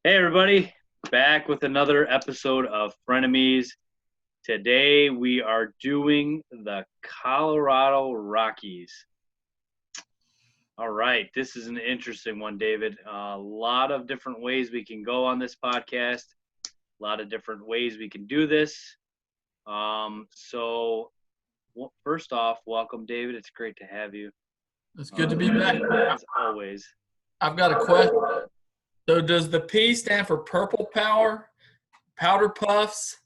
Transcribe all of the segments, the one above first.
Hey everybody, back with another episode of Frenemies. Today we are doing the Colorado Rockies. All right, this is an interesting one, David. A lot of different ways we can go on this podcast. A lot of different ways we can do this. First off, welcome, David. It's great to have you. It's good to be back. As always. I've got a question. So does the P stand for Purple Power, Powder Puffs?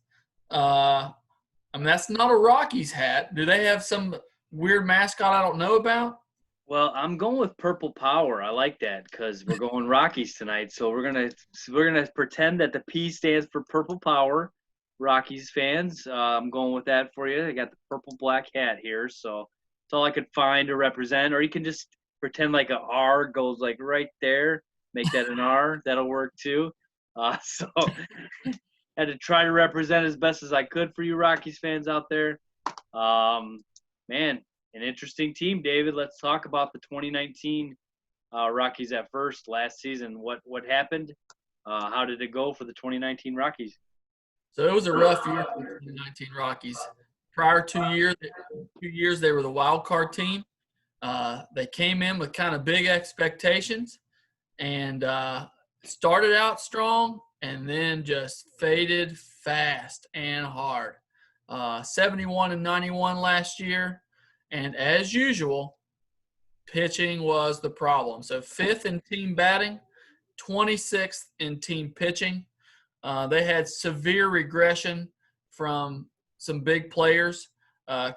That's not a Rockies hat. Do they have some weird mascot I don't know about? Well, I'm going with Purple Power. I like that because we're going Rockies tonight. So we're gonna pretend that the P stands for Purple Power. Rockies fans, I'm going with that for you. I got the purple black hat here, so it's all I could find to represent. Or you can just pretend like a R goes like right there. Make that an R. That'll work too. So had to try to represent as best as I could for you Rockies fans out there. Man, an interesting team, David. Let's talk about the 2019 Rockies at first last season. What happened? How did it go for the 2019 Rockies? So it was a rough year for the 2019 Rockies. Prior 2 years they were the wild card team. They came in with kind of big expectations and started out strong and then just faded fast and hard. 71 and 91 last year. And as usual, pitching was the problem. So 5th in team batting, 26th in team pitching. They had severe regression from some big players.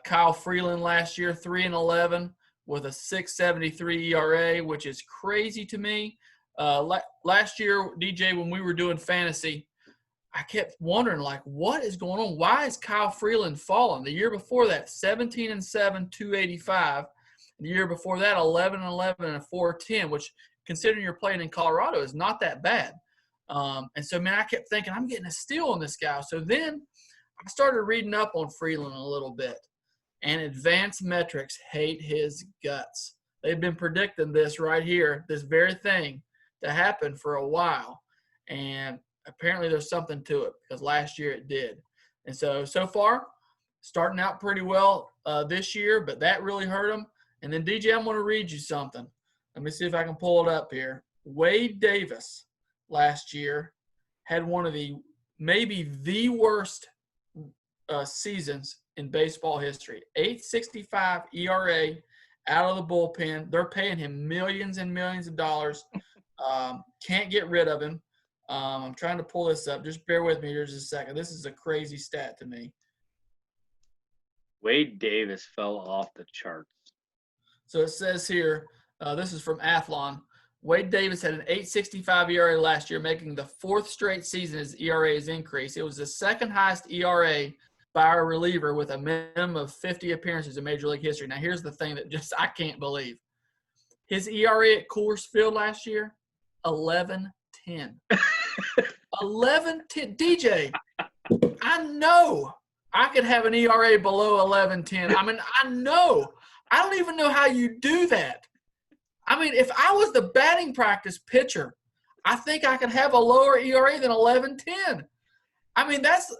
Kyle Freeland last year, 3-11 with a 6.73 ERA, which is crazy to me. Last year, DJ, when we were doing fantasy, I kept wondering, what is going on? Why is Kyle Freeland falling? The year before that, 17-7, 285. The year before that, 11-11 and a 4.10, which, considering you're playing in Colorado, is not that bad. And so, I kept thinking, I'm getting a steal on this guy. So then I started reading up on Freeland a little bit. And advanced metrics hate his guts. They've been predicting this right here, this very thing, to happen for a while. And apparently there's something to it because last year it did. And so far, starting out pretty well this year, but that really hurt them. And then, DJ, I'm going to read you something. Let me see if I can pull it up here. Wade Davis last year had one of maybe the worst seasons in baseball history. 8.65 ERA out of the bullpen. They're paying him millions and millions of dollars. Can't get rid of him. I'm trying to pull this up. Just bear with me here just a second. This is a crazy stat to me. Wade Davis fell off the charts. So it says here, this is from Athlon. Wade Davis had an 8.65 ERA last year, making the 4th straight season his ERA has increased. It was the second highest ERA by a reliever with a minimum of 50 appearances in Major League history. Now, here's the thing that just I can't believe. His ERA at Coors Field last year, 11.10. 11.10. DJ, I know I could have an ERA below 11.10. I know. I don't even know how you do that. If I was the batting practice pitcher, I think I could have a lower ERA than 11.10. That's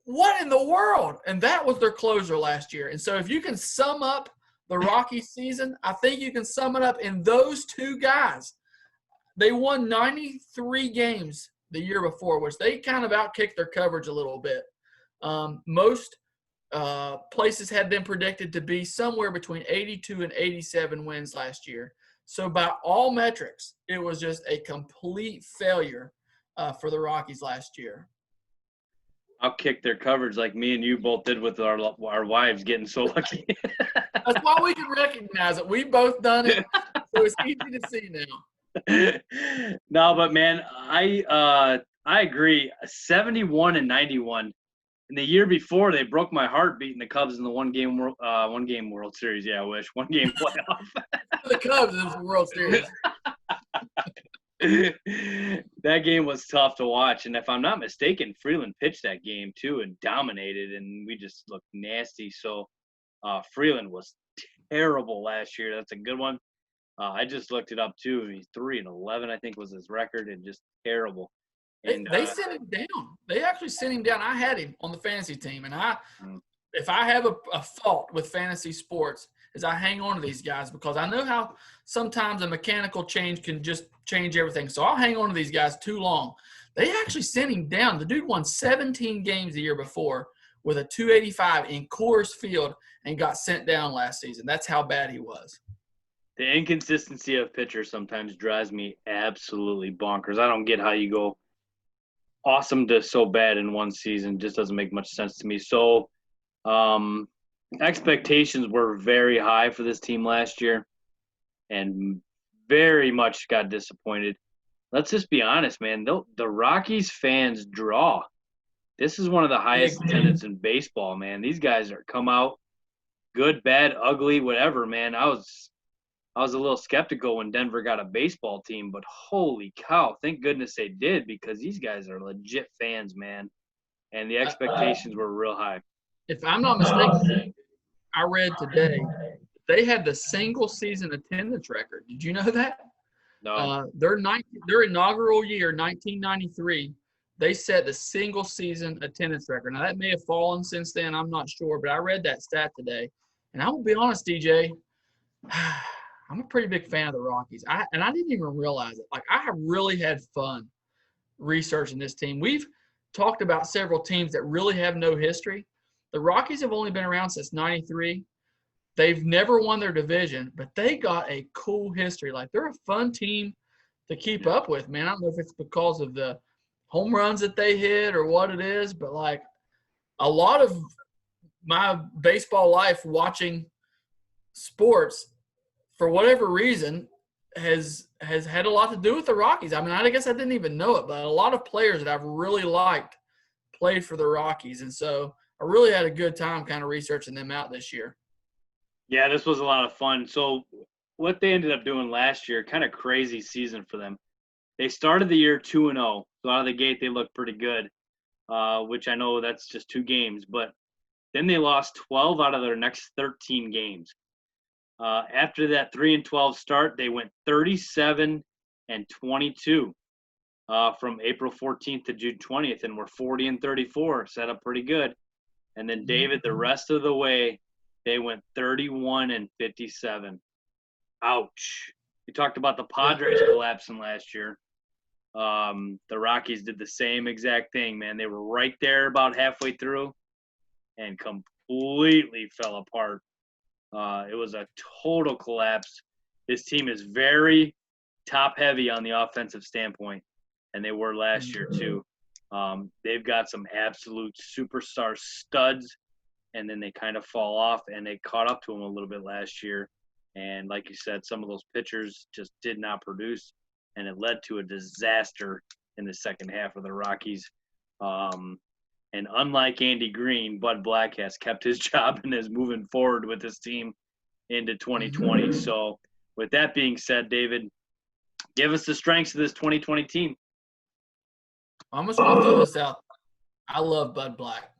what in the world? And that was their closer last year. And so if you can sum up the Rockies season, I think you can sum it up in those two guys. They won 93 games the year before, which they kind of outkicked their coverage a little bit. Most places had them predicted to be somewhere between 82 and 87 wins last year. So by all metrics, it was just a complete failure for the Rockies last year. Outkick their coverage like me and you both did with our wives getting so lucky. That's why we can recognize it. We've both done it, so it's easy to see now. No, but man, I agree. 71 and 91. And the year before, they broke my heart beating the Cubs in the one game World Series. Yeah, I wish. One game playoff. The Cubs in the World Series. That game was tough to watch, and if I'm not mistaken, Freeland pitched that game too and dominated, and we just looked nasty. So Freeland was terrible last year. That's a good one. I just looked it up too. He's 3-11, I think was his record, and just terrible. And They sent him down. They actually sent him down. I had him on the fantasy team, and mm, if I have a fault with fantasy sports, is I hang on to these guys because I know how sometimes a mechanical change can just change everything. So I'll hang on to these guys too long. They actually sent him down. The dude won 17 games the year before with a 285 in Coors Field and got sent down last season. That's how bad he was. the inconsistency of pitchers sometimes drives me absolutely bonkers. I don't get how you go awesome to so bad in one season. Just doesn't make much sense to me. So expectations were very high for this team last year and very much got disappointed. Let's just be honest, man. The Rockies fans draw. This is one of the highest attendance in baseball, man. These guys are come out good, bad, ugly, whatever, man. I was a little skeptical when Denver got a baseball team, but holy cow, thank goodness they did because these guys are legit fans, man. And the expectations were real high. If I'm not mistaken, I read today they had the single season attendance record. Did you know that? No. Their inaugural year, 1993, they set the single season attendance record. Now that may have fallen since then. I'm not sure, but I read that stat today, and I will be honest, DJ. I'm a pretty big fan of the Rockies. I didn't even realize it. Like, I have really had fun researching this team. We've talked about several teams that really have no history. The Rockies have only been around since '93. They've never won their division, but they got a cool history. Like, they're a fun team to keep up with, man. I don't know if it's because of the home runs that they hit or what it is, but, like, a lot of my baseball life watching sports, for whatever reason, has had a lot to do with the Rockies. I mean, I guess I didn't even know it, but a lot of players that I've really liked played for the Rockies. And so I really had a good time kind of researching them out this year. Yeah, this was a lot of fun. So what they ended up doing last year, kind of crazy season for them. They started the year 2-0. So out of the gate, they looked pretty good, which I know that's just 2 games. But then they lost 12 out of their next 13 games. After that 3-12 start, they went 37-22 from April 14th to June 20th, and were 40-34, set up pretty good. And then David, the rest of the way, they went 31-57. Ouch! We talked about the Padres collapsing last year. The Rockies did the same exact thing, man. They were right there about halfway through, and completely fell apart. It was a total collapse. This team is very top-heavy on the offensive standpoint, and they were last year too. They've got some absolute superstar studs, and then they kind of fall off, and they caught up to them a little bit last year. And like you said, some of those pitchers just did not produce, and it led to a disaster in the second half of the Rockies. And unlike Andy Green, Bud Black has kept his job and is moving forward with his team into 2020. So with that being said, David, give us the strengths of this 2020 team. I'm just going to throw this out. I love Bud Black.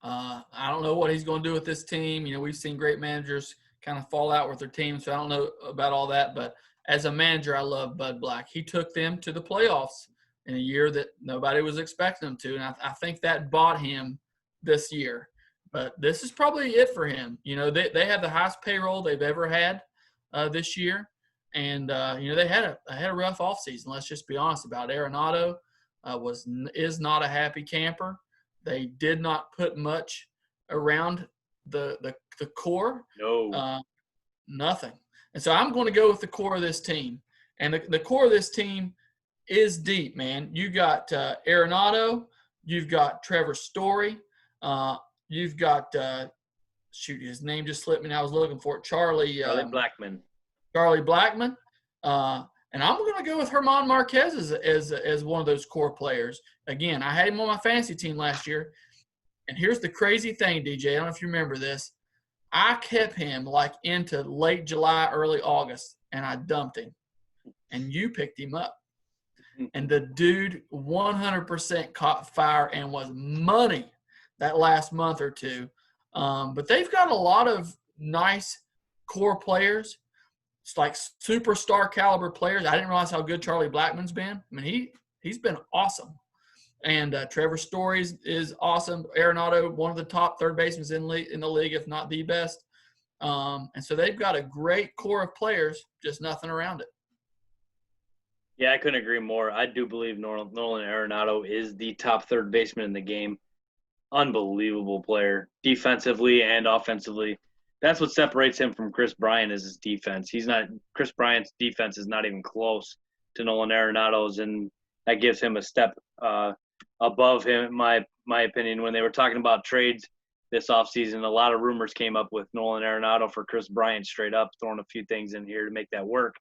I don't know what he's going to do with this team. You know, we've seen great managers kind of fall out with their team, so I don't know about all that. But as a manager, I love Bud Black. He took them to the playoffs in a year that nobody was expecting him to, and I think that bought him this year. But this is probably it for him. You know, they have the highest payroll they've ever had this year, and you know, they had a rough offseason. Let's just be honest about it. Arenado is not a happy camper. They did not put much around the core. No. Nothing. And so I'm going to go with the core of this team. And the core of this team is deep, man. You got Arenado. You've got Trevor Story. You've got his name just slipped me. And I was looking for it. Charlie Blackmon. Charlie Blackmon. And I'm going to go with German Marquez as one of those core players. Again, I had him on my fantasy team last year. And here's the crazy thing, DJ. I don't know if you remember this. I kept him like into late July, early August, and I dumped him. And you picked him up. And the dude 100% caught fire and was money that last month or two. But they've got a lot of nice core players. like superstar caliber players. I didn't realize how good Charlie Blackmon's been. I mean, he's been awesome. And Trevor Story is awesome. Arenado, one of the top third basemen in the league, if not the best. And so they've got a great core of players, just nothing around it. Yeah, I couldn't agree more. I do believe Nolan Arenado is the top third baseman in the game. Unbelievable player, defensively and offensively. That's what separates him from Chris Bryant is his defense. Chris Bryant's defense is not even close to Nolan Arenado's, and that gives him a step above him, in my opinion. When they were talking about trades this offseason, a lot of rumors came up with Nolan Arenado for Chris Bryant straight up, throwing a few things in here to make that work.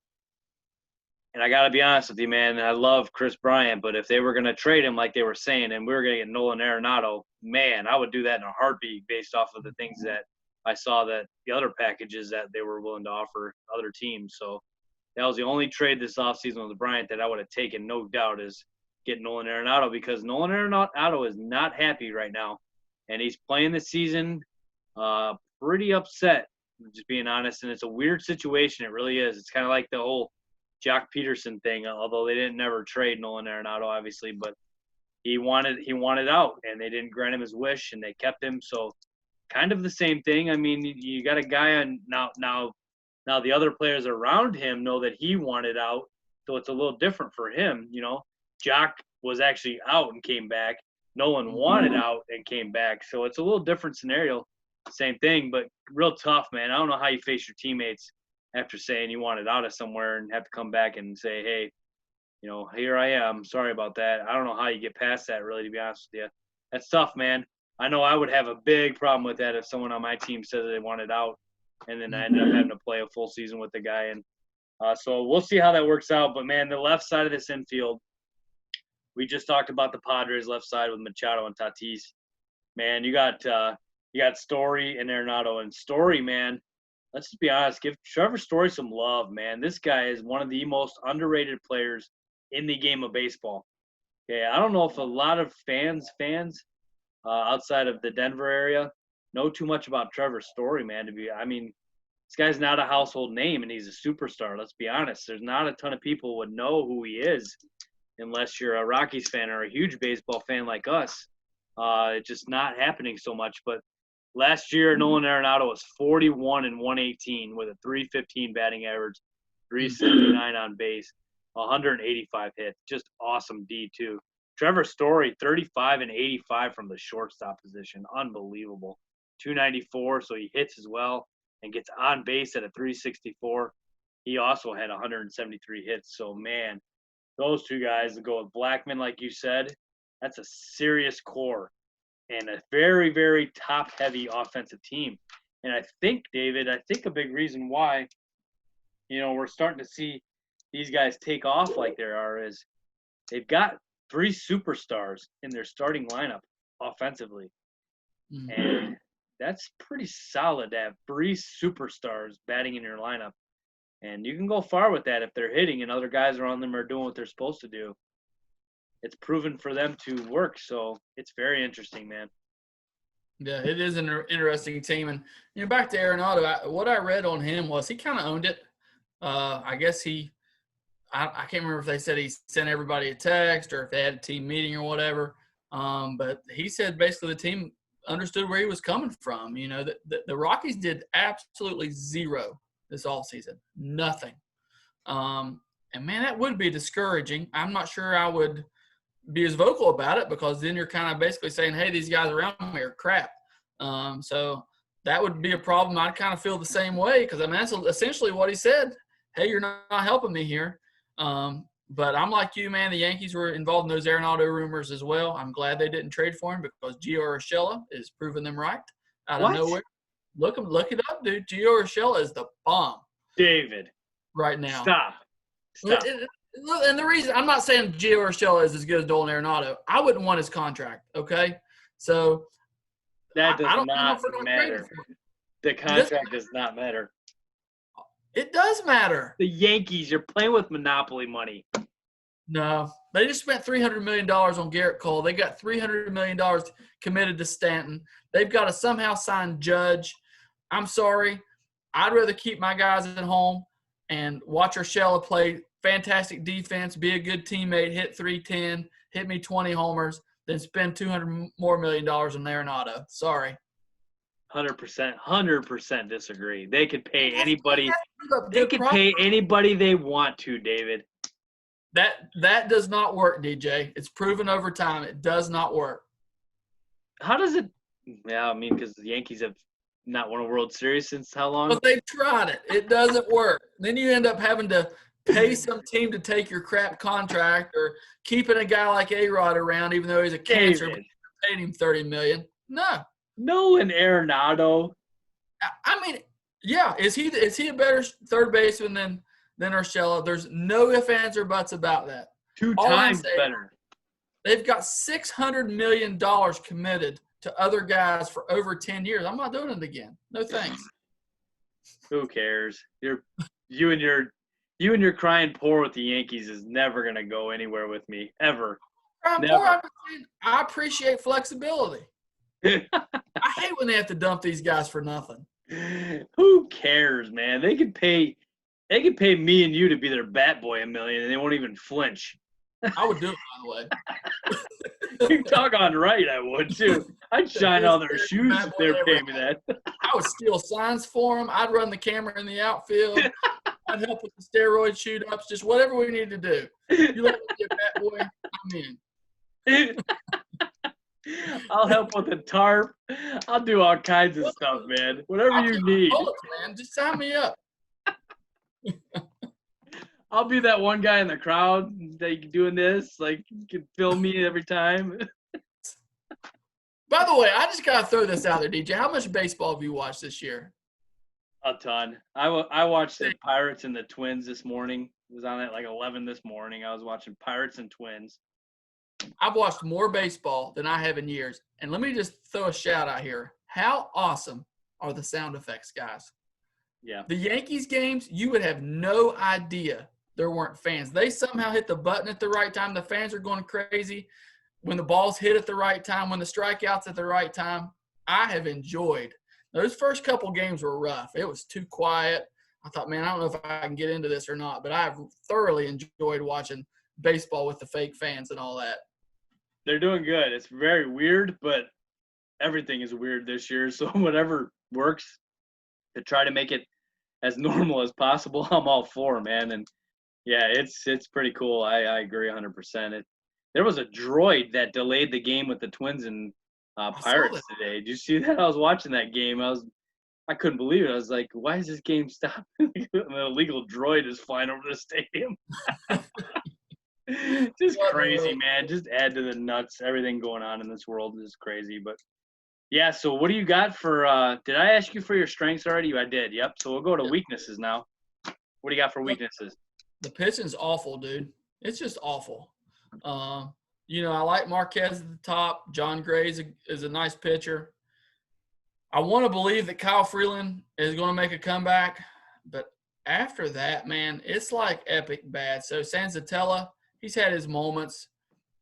And I got to be honest with you, man, I love Chris Bryant, but if they were going to trade him like they were saying and we were going to get Nolan Arenado, man, I would do that in a heartbeat based off of the things that I saw, that the other packages that they were willing to offer other teams. So that was the only trade this offseason with Bryant that I would have taken, no doubt, is getting Nolan Arenado, because Nolan Arenado is not happy right now. And he's playing the season pretty upset, just being honest. And it's a weird situation. It really is. It's kind of like the whole Jock Peterson thing, although they didn't never trade Nolan Arenado, obviously, but he wanted out, and they didn't grant him his wish, and they kept him. So kind of the same thing. I mean, you got a guy on now the other players around him know that he wanted out, so it's a little different for him. You know, Jock was actually out and came back. Nolan wanted out and came back, so it's a little different scenario. Same thing, but real tough, man. I don't know how you face your teammates after saying you wanted out of somewhere and have to come back and say, hey, you know, here I am. Sorry about that. I don't know how you get past that, really, to be honest with you. That's tough, man. I know I would have a big problem with that if someone on my team said they wanted out and then I ended up having to play a full season with the guy. And so we'll see how that works out. But, man, the left side of this infield, we just talked about the Padres left side with Machado and Tatis. Man, you got Story and Arenado. And Story, man, let's just be honest, give Trevor Story some love, man. This guy is one of the most underrated players in the game of baseball. Okay, I don't know if a lot of fans outside of the Denver area know too much about Trevor Story, man. This guy's not a household name, and he's a superstar. Let's be honest. There's not a ton of people would know who he is unless you're a Rockies fan or a huge baseball fan like us. It's just not happening so much. But last year, Nolan Arenado was 41 and 118 with a 315 batting average, 379 on base, 185 hits. Just awesome D, too. Trevor Story, 35 and 85 from the shortstop position. Unbelievable. 294, so he hits as well and gets on base at a 364. He also had 173 hits. So, man, those two guys that go with Blackmon, like you said, that's a serious core and a very, very top-heavy offensive team. And I think, David, a big reason why, you know, we're starting to see these guys take off like they are is they've got 3 superstars in their starting lineup offensively. Mm-hmm. And that's pretty solid to have 3 superstars batting in your lineup. And you can go far with that if they're hitting and other guys around them are doing what they're supposed to do. It's proven for them to work, so it's very interesting, man. Yeah, it is an interesting team. And, you know, back to Arenado, what I read on him was he kind of owned it. I guess I can't remember if they said he sent everybody a text or if they had a team meeting or whatever. But he said basically the team understood where he was coming from. You know, the Rockies did absolutely zero this offseason. Nothing. And, man, that would be discouraging. I'm not sure I would be as vocal about it because then you're kind of basically saying, hey, these guys around me are crap. So that would be a problem. I'd kind of feel the same way because, I mean, that's essentially what he said. Hey, you're not helping me here. But I'm like you, man. The Yankees were involved in those Arenado rumors as well. I'm glad they didn't trade for him because Gio Urshela is proving them right out of nowhere. Look it up, dude. Gio Urshela is the bomb. David. Right now. Stop. And the reason – I'm not saying Gio Urshela is as good as Nolan Arenado. I wouldn't want his contract, okay? So – that does not matter. The contract does not matter. It does matter. The Yankees, you're playing with monopoly money. No. They just spent $300 million on Garrett Cole. They got $300 million committed to Stanton. They've got to somehow sign Judge. I'm sorry. I'd rather keep my guys at home and watch Urshela play fantastic defense, be a good teammate, hit 310, hit me 20 homers, than spend $200 more million on Arenado. Sorry. 100% disagree. They could pay anybody. They Good could product. pay anybody they want to, David. That does not work, DJ. It's proven over time. It does not work. How does it? Yeah, I mean, because the Yankees have not won a World Series since how long? But they've tried it. It doesn't work. Then you end up having to pay some team to take your crap contract, or keeping a guy like A-Rod around even though he's a cancer, but you paid him $30 million. No, and Arenado. I mean, yeah, is he a better third baseman than Urshela? There's no ifs, ands, or buts about that. Two times better. They've got $600 million committed to other guys for over 10 years. I'm not doing it again. No thanks. Who cares? You and your crying poor with the Yankees is never gonna go anywhere with me ever. I appreciate flexibility. I hate when they have to dump these guys for nothing. Who cares, man? They could pay me and you to be their bat boy $1 million, and they won't even flinch. I would do it, by the way. You talk on right, I would too. I'd shine all their shoes if they're paying me that. I would steal signs for them. I'd run the camera in the outfield. I'd help with the steroid shoot-ups, just whatever we need to do. You let me be a bat boy, I'm in. I'll help with the tarp. I'll do all kinds of stuff, man. Whatever you need. Man. Just sign me up. I'll be that one guy in the crowd doing this. Like, you can film me every time. By the way, I just got to throw this out there, DJ. How much baseball have you watched this year? A ton. I watched the Pirates and the Twins this morning. It was on at like 11 this morning. I was watching Pirates and Twins. I've watched more baseball than I have in years. And let me just throw a shout out here. How awesome are the sound effects guys? Yeah. The Yankees games, you would have no idea there weren't fans. They somehow hit the button at the right time. The fans are going crazy. When the ball's hit at the right time, when the strikeout's at the right time, I have enjoyed. Those first couple games were rough. It was too quiet. I thought, man, I don't know if I can get into this or not, but I've thoroughly enjoyed watching baseball with the fake fans and all that. They're doing good. It's very weird, but everything is weird this year. So whatever works to try to make it as normal as possible, I'm all for, man. And yeah, it's pretty cool. I agree 100%. There was a droid that delayed the game with the Twins and Pirates today. Did you see that? I was watching that game. I couldn't believe it. I was like, why is this game stopping? An illegal droid is flying over the stadium. Just crazy, man. Just add to the nuts. Everything going on in this world is crazy. But yeah, so what do you got for did I ask you for your strengths already? I did. Yep. So we'll go to weaknesses now. What do you got for weaknesses? The pitching's awful, dude. It's just awful. I like Marquez at the top. John Gray is a nice pitcher. I want to believe that Kyle Freeland is going to make a comeback, but after that, man, it's like epic bad. So Sanzatella, he's had his moments.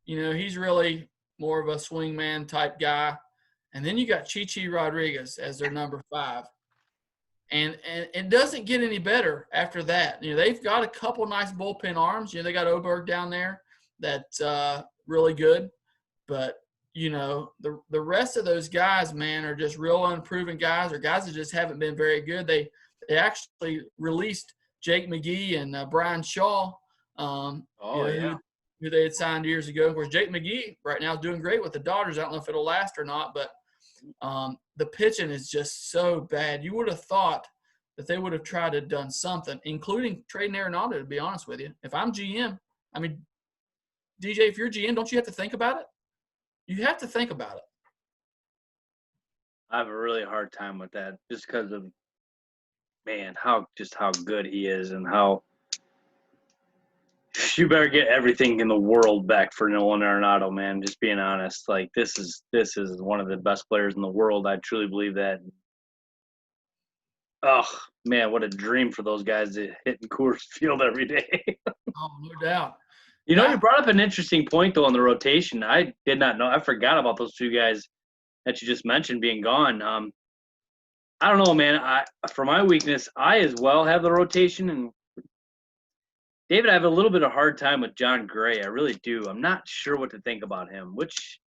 He's really more of a swingman type guy. And then you got Chichi Rodriguez as their number 5. And it doesn't get any better after that. They've got a couple nice bullpen arms. They got Oberg down there that's really good. But, the rest of those guys, man, are just real unproven guys, or guys that just haven't been very good. They actually released Jake McGee and Brian Shaw, who they had signed years ago. Of course, Jake McGee right now is doing great with the Dodgers. I don't know if it'll last or not, but the pitching is just so bad. You would have thought that they would have tried to done something, including trading Arenado, to be honest with you. If I'm GM, I mean, DJ, if you're GM, don't you have to think about it? You have to think about it. I have a really hard time with that just because of, man, how good he is, and how you better get everything in the world back for Nolan Arenado, man. Just being honest, like this is one of the best players in the world. I truly believe that. Oh man, what a dream for those guys to hit in Coors Field every day. Oh, no doubt. You brought up an interesting point though on the rotation. I did not know. I forgot about those 2 guys that you just mentioned being gone. I don't know, man. For my weakness, I as well have the rotation, and David, I have a little bit of hard time with John Gray. I really do. I'm not sure what to think about him, which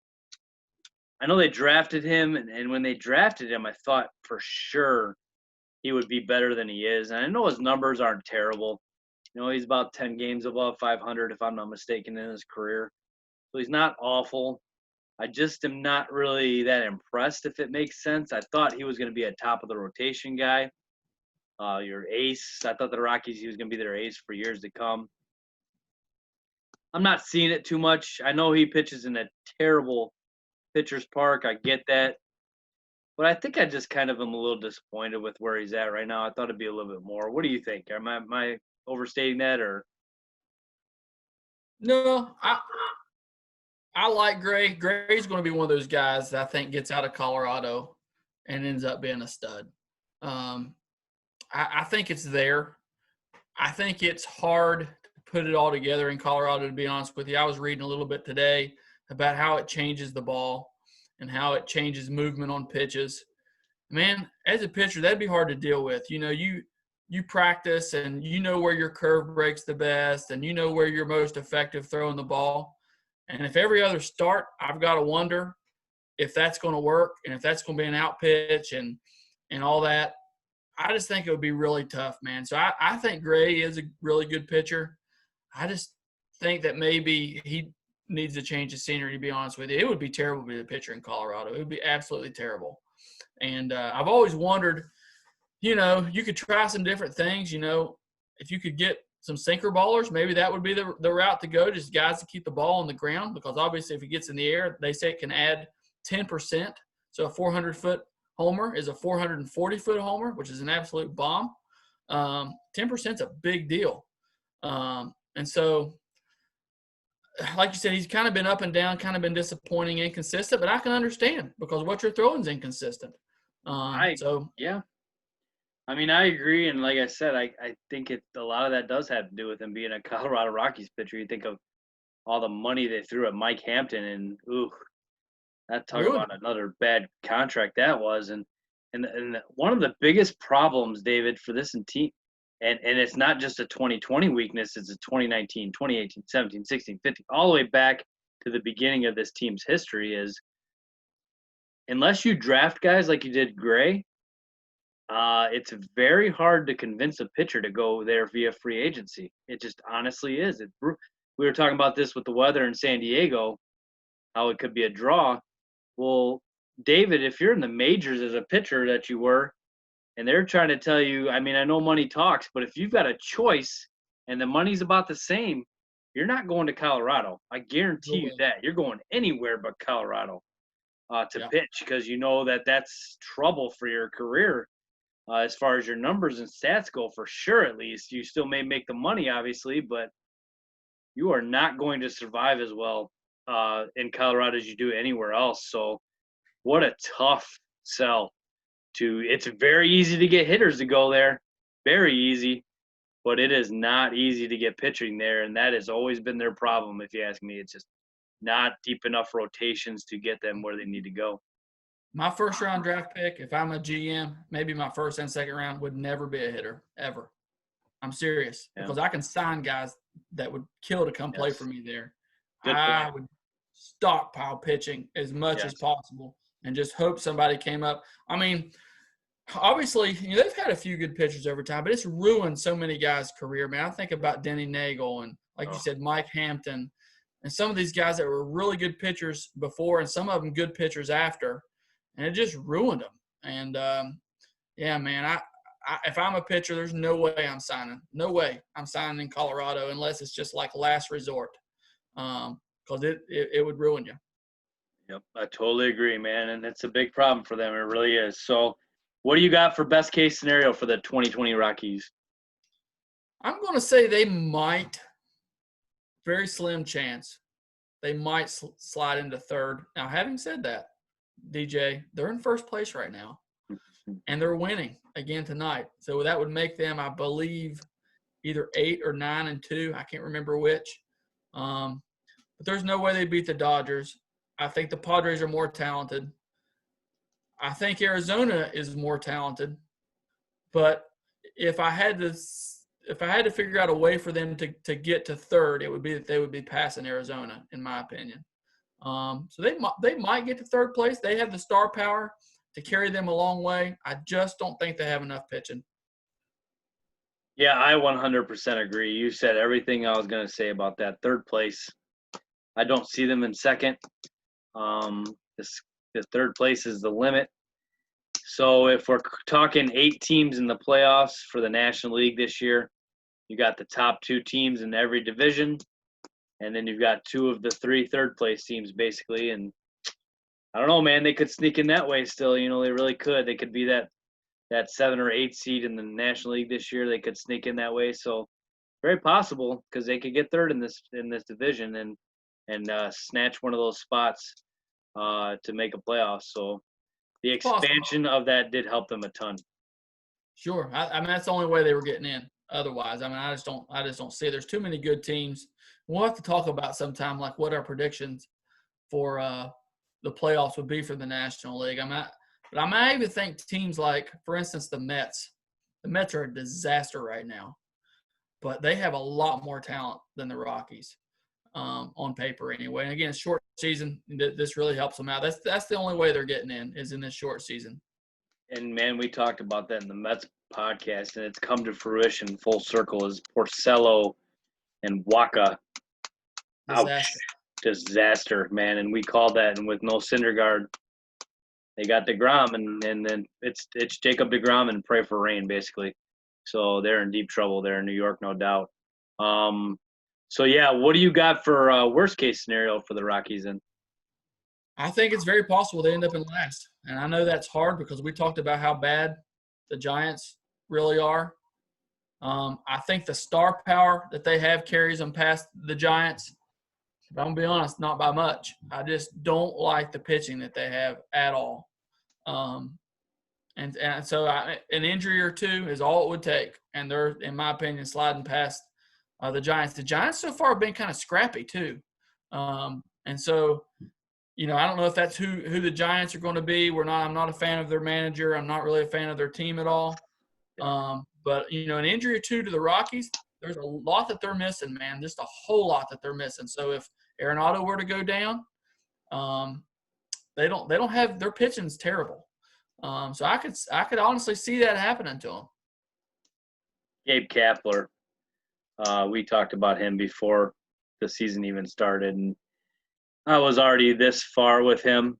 I know they drafted him, and when they drafted him, I thought for sure he would be better than he is. And I know his numbers aren't terrible. He's about 10 games above 500, if I'm not mistaken, in his career. So he's not awful. I just am not really that impressed, if it makes sense. I thought he was going to be a top of the rotation guy. Your ace. I thought the Rockies, he was going to be their ace for years to come. I'm not seeing it too much. I know he pitches in a terrible pitcher's park. I get that. But I think I just kind of am a little disappointed with where he's at right now. I thought it'd be a little bit more. What do you think? Am I overstating that, or? No, I like Gray. Gray's going to be one of those guys that I think gets out of Colorado and ends up being a stud. I think it's there. I think it's hard to put it all together in Colorado, to be honest with you. I was reading a little bit today about how it changes the ball and how it changes movement on pitches. Man, as a pitcher, that'd be hard to deal with. You practice and you know where your curve breaks the best and you know where you're most effective throwing the ball. And if every other start, I've got to wonder if that's going to work and if that's going to be an out pitch and all that. I just think it would be really tough, man. So I think Gray is a really good pitcher. I just think that maybe he needs to change the scenery, to be honest with you. It would be terrible to be a pitcher in Colorado. It would be absolutely terrible. And I've always wondered, you could try some different things. If you could get some sinker ballers, maybe that would be the route to go, just guys to keep the ball on the ground, because obviously if it gets in the air, they say it can add 10%. So a 400-foot homer is a 440-foot homer, which is an absolute bomb. 10% is a big deal. And so, like you said, he's kind of been up and down, kind of been disappointing, inconsistent, but I can understand because what you're throwing is inconsistent. Yeah. I mean, I agree, and like I said, I think a lot of that does have to do with him being a Colorado Rockies pitcher. You think of all the money they threw at Mike Hampton, and that talk about another bad contract that was, and one of the biggest problems, David, for this team, and it's not just a 2020 weakness, it's a 2019, 2018, 17, 16, 15, all the way back to the beginning of this team's history is, unless you draft guys like you did Gray, it's very hard to convince a pitcher to go there via free agency. It just honestly is. We were talking about this with the weather in San Diego, how it could be a draw. Well, David, if you're in the majors as a pitcher that you were, and they're trying to tell you, I mean, I know money talks, but if you've got a choice and the money's about the same, you're not going to Colorado. I guarantee you that. You're going anywhere but Colorado to pitch, because you know that's trouble for your career. As far as your numbers and stats go, for sure, at least. You still may make the money, obviously, but you are not going to survive as well in Colorado as you do anywhere else. So what a tough sell. It's very easy to get hitters to go there. Very easy. But it is not easy to get pitching there, and that has always been their problem, if you ask me. It's just not deep enough rotations to get them where they need to go. My first-round draft pick, if I'm a GM, maybe my first and second round, would never be a hitter, ever. I'm serious, because I can sign guys that would kill to come play for me there. I would stockpile pitching as much as possible and just hope somebody came up. I mean, obviously, they've had a few good pitchers over time, but it's ruined so many guys' career, man. I think about Denny Nagel and, like you said, Mike Hampton, and some of these guys that were really good pitchers before and some of them good pitchers after. And it just ruined them. And, man, if I'm a pitcher, there's no way I'm signing. No way I'm signing in Colorado unless it's just like last resort, because it would ruin you. Yep, I totally agree, man. And it's a big problem for them. It really is. So what do you got for best case scenario for the 2020 Rockies? I'm going to say they might, very slim chance, they might slide into third. Now, having said that, DJ, they're in first place right now, and they're winning again tonight. So that would make them, I believe, either 8 or 9-2. I can't remember which. But there's no way they beat the Dodgers. I think the Padres are more talented. I think Arizona is more talented. But if I had to if I had to figure out a way for them to get to third, it would be that they would be passing Arizona, in my opinion. So they might get to third place. They have the star power to carry them a long way. I just don't think they have enough pitching. Yeah, I 100% agree. You said everything I was going to say about that. Third place, I don't see them in second. Um, the third place is the limit. So if we're talking 8 teams in the playoffs for the National League this year, you got the top 2 teams in every division, and then you've got 2 of the 3 third place teams basically. And I don't know, man, they could sneak in that way still. You know, they really could. They could be that 7 or 8 seed in the National League this year. They could sneak in that way. So very possible because they could get third in this division and snatch one of those spots to make a playoff. So the expansion of that did help them a ton. Sure, I mean that's the only way they were getting in. Otherwise, I mean I just don't see it. There's too many good teams. We'll have to talk about sometime like what our predictions for the playoffs would be for the National League. But I might even think teams like, for instance, the Mets. The Mets are a disaster right now, but they have a lot more talent than the Rockies on paper anyway. And again, short season, this really helps them out. That's the only way they're getting in is in this short season. And man, we talked about that in the Mets podcast, and it's come to fruition full circle. Is Porcello and Waka. Disaster. Ouch. Disaster, man. And we called that, and with no Syndergaard, they got DeGrom, and then it's Jacob DeGrom and pray for rain, basically. So they're in deep trouble there in New York, no doubt. So, yeah, what do you got for worst-case scenario for the Rockies then? I think it's very possible they end up in last. And I know that's hard because we talked about how bad the Giants really are. I think the star power that they have carries them past the Giants. If I'm going to be honest, not by much. I just don't like the pitching that they have at all. And so an injury or two is all it would take. And they're, in my opinion, sliding past the Giants. The Giants so far have been kind of scrappy too. And so – you know, I don't know if that's who the Giants are going to be. I'm not a fan of their manager. I'm not really a fan of their team at all. But, you know, an injury or two to the Rockies, there's a lot that they're missing, man. Just a whole lot that they're missing. So if Arenado were to go down, they don't have – their pitching's terrible. So I could honestly see that happening to them. Gabe Kapler, we talked about him before the season even started, and I was already this far with him.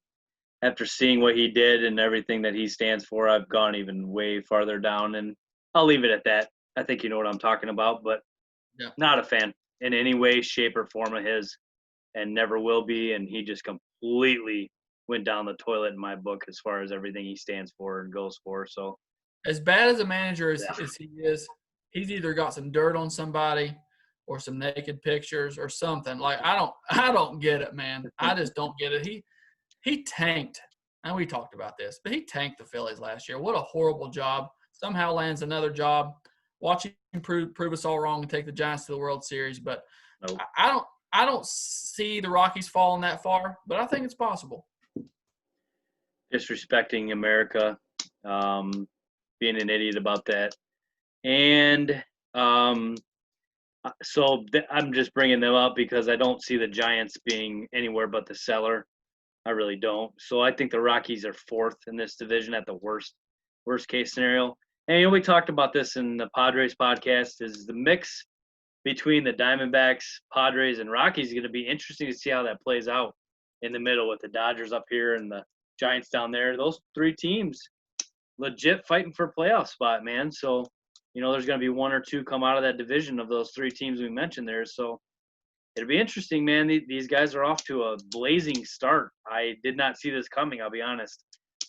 After seeing what he did and everything that he stands for, I've gone even way farther down, and I'll leave it at that. I think you know what I'm talking about, but not a fan in any way, shape, or form of his, and never will be, and he just completely went down the toilet in my book as far as everything he stands for and goes for. So, as bad as a manager as he is, he's either got some dirt on somebody or some naked pictures or something. Like I don't get it, man. I just don't get it. He tanked. And we talked about this, but he tanked the Phillies last year. What a horrible job. Somehow lands another job. Watch him prove us all wrong and take the Giants to the World Series. But nope. I don't see the Rockies falling that far, but I think it's possible. Disrespecting America, being an idiot about that. And so I'm just bringing them up because I don't see the Giants being anywhere but the cellar. I really don't. So I think the Rockies are fourth in this division at the worst case scenario. And you know, we talked about this in the Padres podcast. Is the mix between the Diamondbacks, Padres, and Rockies is going to be interesting to see how that plays out in the middle with the Dodgers up here and the Giants down there. Those 3 teams legit fighting for a playoff spot, man. So, you know, there's going to be 1 or 2 come out of that division of those 3 teams we mentioned there. So it'll be interesting, man. These guys are off to a blazing start. I did not see this coming, I'll be honest.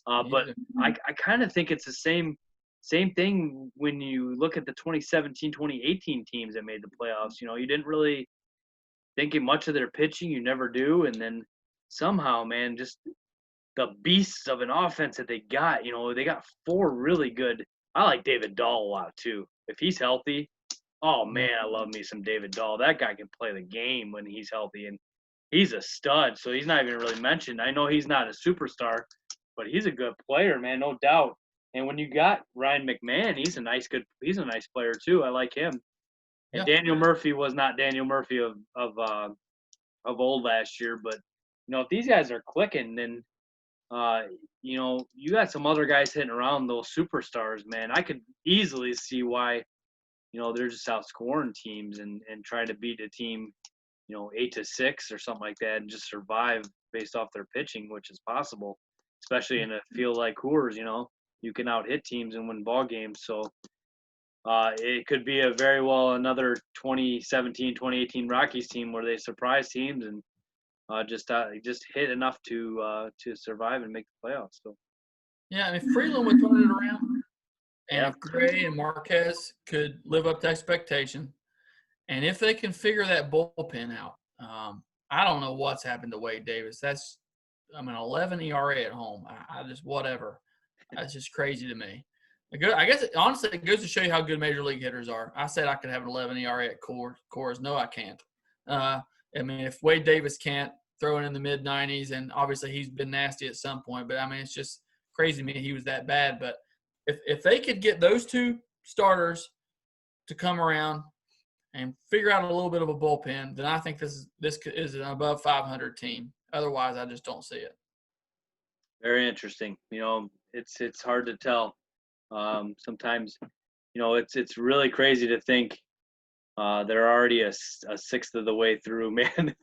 But I kind of think it's the same thing when you look at the 2017, 2018 teams that made the playoffs. You know, you didn't really think much of their pitching. You never do. And then somehow, man, just the beasts of an offense that they got, you know, they got 4 really good. I like David Dahl a lot too. If he's healthy, oh man, I love me some David Dahl. That guy can play the game when he's healthy, and he's a stud. So he's not even really mentioned. I know he's not a superstar, but he's a good player, man, no doubt. And when you got Ryan McMahon, he's a nice player too. I like him. And Yeah. Daniel Murphy was not Daniel Murphy of old last year, but if these guys are clicking, then you got some other guys hitting around those superstars, man. I could easily see why they're just outscoring teams and trying to beat a team 8-6 or something like that and just survive based off their pitching, which is possible, especially in a field like Coors. You can out hit teams and win ball games. So it could be a very well another 2017, 2018 Rockies team where they surprise teams and just hit enough to survive and make the playoffs. So Yeah, I mean, Freeland would turn it around, and yeah, if Gray and Marquez could live up to expectation, and if they can figure that bullpen out, I don't know what's happened to Wade Davis. That's, 11 ERA at home. I just whatever. That's just crazy to me. I guess honestly, it goes to show you how good major league hitters are. I said I could have an 11 ERA at Coors. No, I can't. If Wade Davis can't throw it in the mid 90s, and obviously he's been nasty at some point, but it's just crazy to me he was that bad. But if they could get those two starters to come around and figure out a little bit of a bullpen, then I think this is an above 500 team. Otherwise, I just don't see it. very interesting. It's hard to tell. Sometimes, it's really crazy to think they're already a sixth of the way through, man.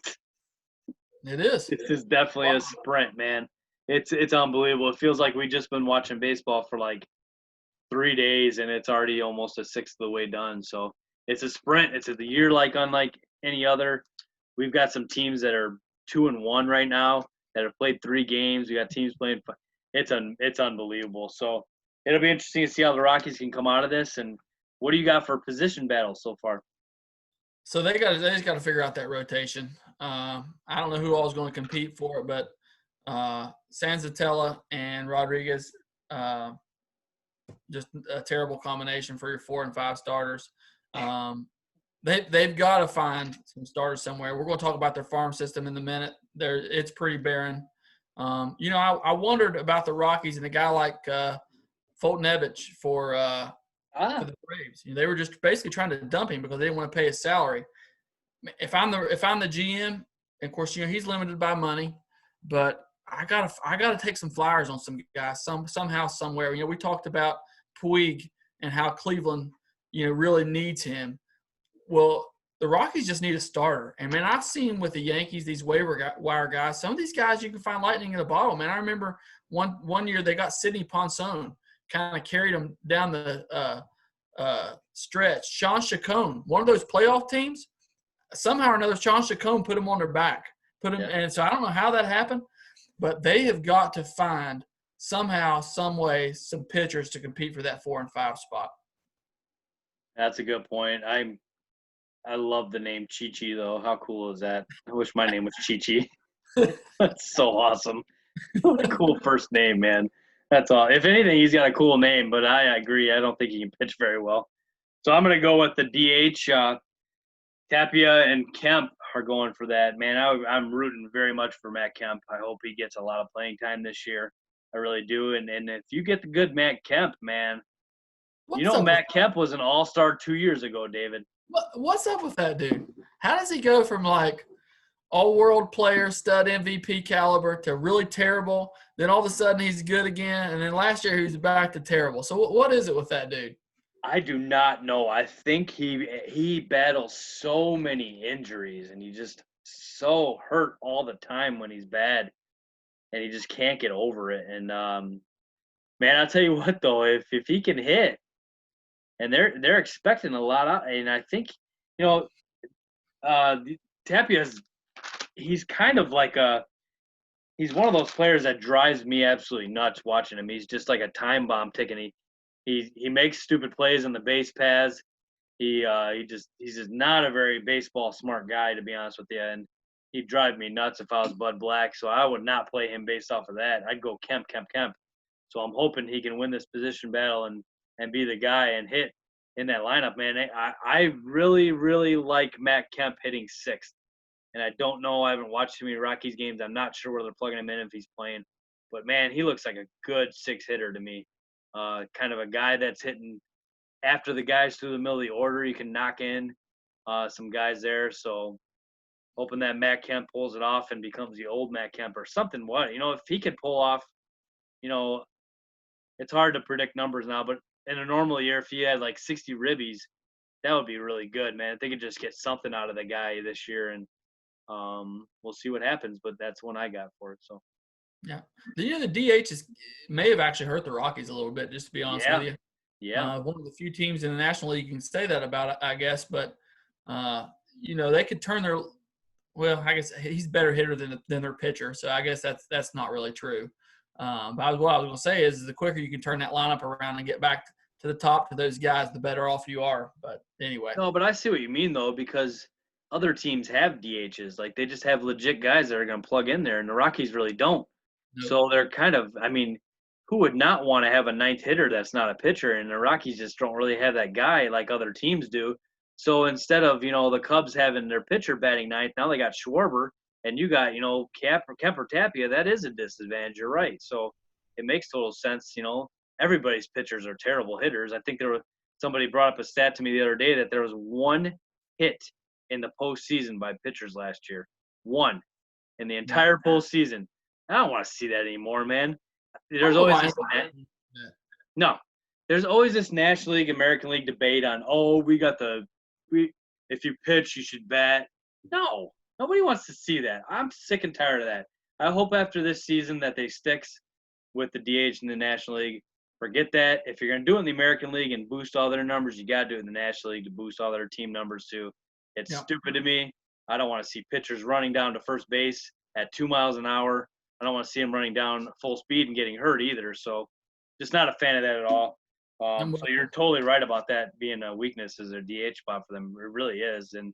It is. This is definitely a sprint, man. It's unbelievable. It feels like we just been watching baseball for like 3 days, and it's already almost a sixth of the way done. So it's a sprint. It's a year unlike any other. We've got some teams that are 2-1 right now that have played 3 games. We got teams playing. It's unbelievable. So it'll be interesting to see how the Rockies can come out of this. And what do you got for position battles so far? So they just got to figure out that rotation. I don't know who all is going to compete for it, but Sanzatella and Rodriguez, just a terrible combination for your 4 and 5 starters. They've got to find some starters somewhere. We're going to talk about their farm system in a minute. It's pretty barren. I wondered about the Rockies and a guy like Fulton Ebich for the Braves. They were just basically trying to dump him because they didn't want to pay his salary. If I'm the GM, of course, he's limited by money, but I gotta take some flyers on some guys somehow, somewhere. We talked about Puig and how Cleveland, really needs him. Well, the Rockies just need a starter. And, man, I've seen with the Yankees, these waiver wire guys, some of these guys you can find lightning in a bottle, man. I remember one year they got Sidney Ponson, kind of carried them down the stretch. Sean Chacon, one of those playoff teams, somehow or another, Sean Chacon put him on their back. And so I don't know how that happened, but they have got to find somehow, some way, some pitchers to compete for that 4 and 5 spot. That's a good point. I love the name Chi-Chi, though. How cool is that? I wish my name was Chi-Chi. That's so awesome. What a cool first name, man. That's all. If anything, he's got a cool name, but I agree. I don't think he can pitch very well. So I'm going to go with the DH. Tapia and Kemp are going for that. Man, I'm rooting very much for Matt Kemp. I hope he gets a lot of playing time this year. I really do. And if you get the good Matt Kemp, man, Matt Kemp was an all-star 2 years ago, David. What's up with that dude? How does he go from like all-world player, stud MVP caliber to really terrible? Then all of a sudden he's good again, and then last year he was back to terrible. So what is it with that dude? I do not know. I think he battles so many injuries, and he just so hurt all the time when he's bad, and he just can't get over it. And man, I'll tell you what though, if he can hit, and they're expecting a lot out, and I think Tapia's he's kind of like he's one of those players that drives me absolutely nuts watching him. He's just like a time bomb ticking. He makes stupid plays on the base paths. He's just not a very baseball smart guy, to be honest with you. And he'd drive me nuts if I was Bud Black. So I would not play him based off of that. I'd go Kemp. So I'm hoping he can win this position battle and be the guy and hit in that lineup, man. I really, really like Matt Kemp hitting sixth. And I don't know. I haven't watched too many Rockies games. I'm not sure where they're plugging him in if he's playing. But, man, he looks like a good 6 hitter to me. kind of a guy that's hitting after the guys through the middle of the order. You can knock in some guys there. So hoping that Matt Kemp pulls it off and becomes the old Matt Kemp or something. What, if he could pull off, you know, it's hard to predict numbers now, but in a normal year, if he had like 60 ribbies, that would be really good, man. If they could just get something out of the guy this year, and we'll see what happens. But that's one I got for it. So Yeah. The DH may have actually hurt the Rockies a little bit, just to be honest with yeah, you. yeah. One of the few teams in the National League you can say that about, I guess. But, they could turn their – well, I guess he's a better hitter than their pitcher, so I guess that's not really true. But what I was going to say is the quicker you can turn that lineup around and get back to the top to those guys, the better off you are. But anyway. No, but I see what you mean, though, because other teams have DHs. Like, they just have legit guys that are going to plug in there, and the Rockies really don't. Nope. So they're kind of – I mean, who would not want to have a ninth hitter that's not a pitcher? And the Rockies just don't really have that guy like other teams do. So instead of, the Cubs having their pitcher batting ninth, now they got Schwarber, and you got, Kemper Tapia. That is a disadvantage. You're right. So it makes total sense. Everybody's pitchers are terrible hitters. I think somebody brought up a stat to me the other day that there was one hit in the postseason by pitchers last year. One in the entire postseason. I don't want to see that anymore, man. There's always this no. There's always this National League, American League debate on, if you pitch, you should bat. No, nobody wants to see that. I'm sick and tired of that. I hope after this season that they sticks with the DH in the National League. Forget that. If you're going to do it in the American League and boost all their numbers, you got to do it in the National League to boost all their team numbers too. It's stupid to me. I don't want to see pitchers running down to first base at 2 miles an hour. I don't want to see them running down full speed and getting hurt either. So just not a fan of that at all. So you're totally right about that being a weakness as a DH spot for them. It really is, and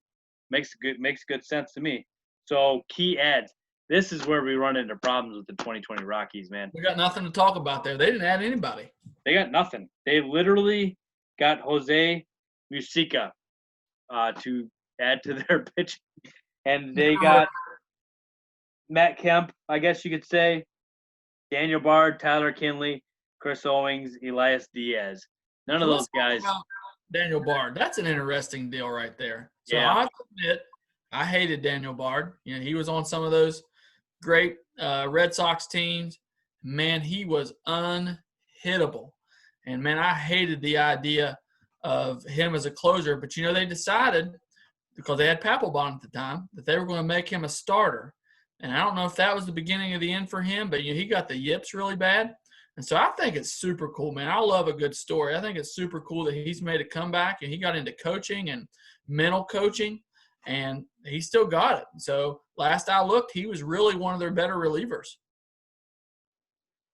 makes good sense to me. So key ads. This is where we run into problems with the 2020 Rockies, man. We got nothing to talk about there. They didn't add anybody. They got nothing. They literally got Jose Musica to add to their pitch, and they got Matt Kemp, I guess you could say, Daniel Bard, Tyler Kinley, Chris Owings, Elias Diaz. None of those guys. Daniel Bard. That's an interesting deal right there. So Yeah. I have to admit, I hated Daniel Bard. He was on some of those great Red Sox teams. Man, he was unhittable. And, man, I hated the idea of him as a closer. But, they decided, because they had Papelbon at the time, that they were going to make him a starter. And I don't know if that was the beginning of the end for him, but he got the yips really bad. And so I think it's super cool, man. I love a good story. I think it's super cool that he's made a comeback and he got into coaching and mental coaching, and he still got it. So last I looked, he was really one of their better relievers.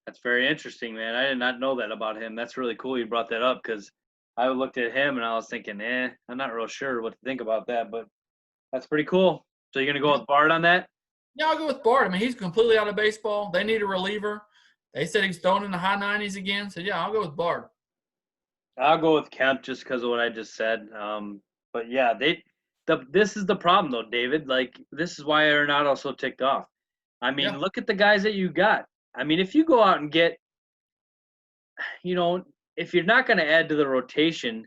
That's very interesting, man. I did not know that about him. That's really cool you brought that up because I looked at him and I was thinking, I'm not real sure what to think about that, but that's pretty cool. So you're going to go with Bard on that? Yeah, I'll go with Bard. I mean, he's completely out of baseball. They need a reliever. They said he's throwing in the high 90s again. So, yeah, I'll go with Bard. I'll go with Kemp just because of what I just said. But, yeah, this is the problem, though, David. Like, this is why Arenado's so ticked off. I mean, look at the guys that you got. I mean, if you go out and get, if you're not going to add to the rotation,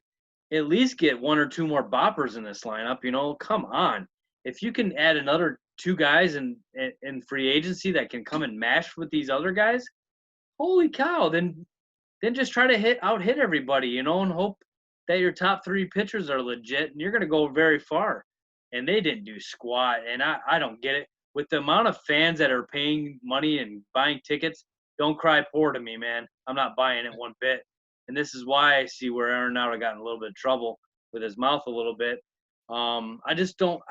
at least get one or two more boppers in this lineup. Come on. If you can add another two guys in free agency that can come and mash with these other guys, holy cow, then just try to out-hit everybody, and hope that your top three pitchers are legit, and you're going to go very far. And they didn't do squat, and I don't get it. With the amount of fans that are paying money and buying tickets, don't cry poor to me, man. I'm not buying it one bit. And this is why I see where Arenado got in a little bit of trouble with his mouth a little bit. I just don't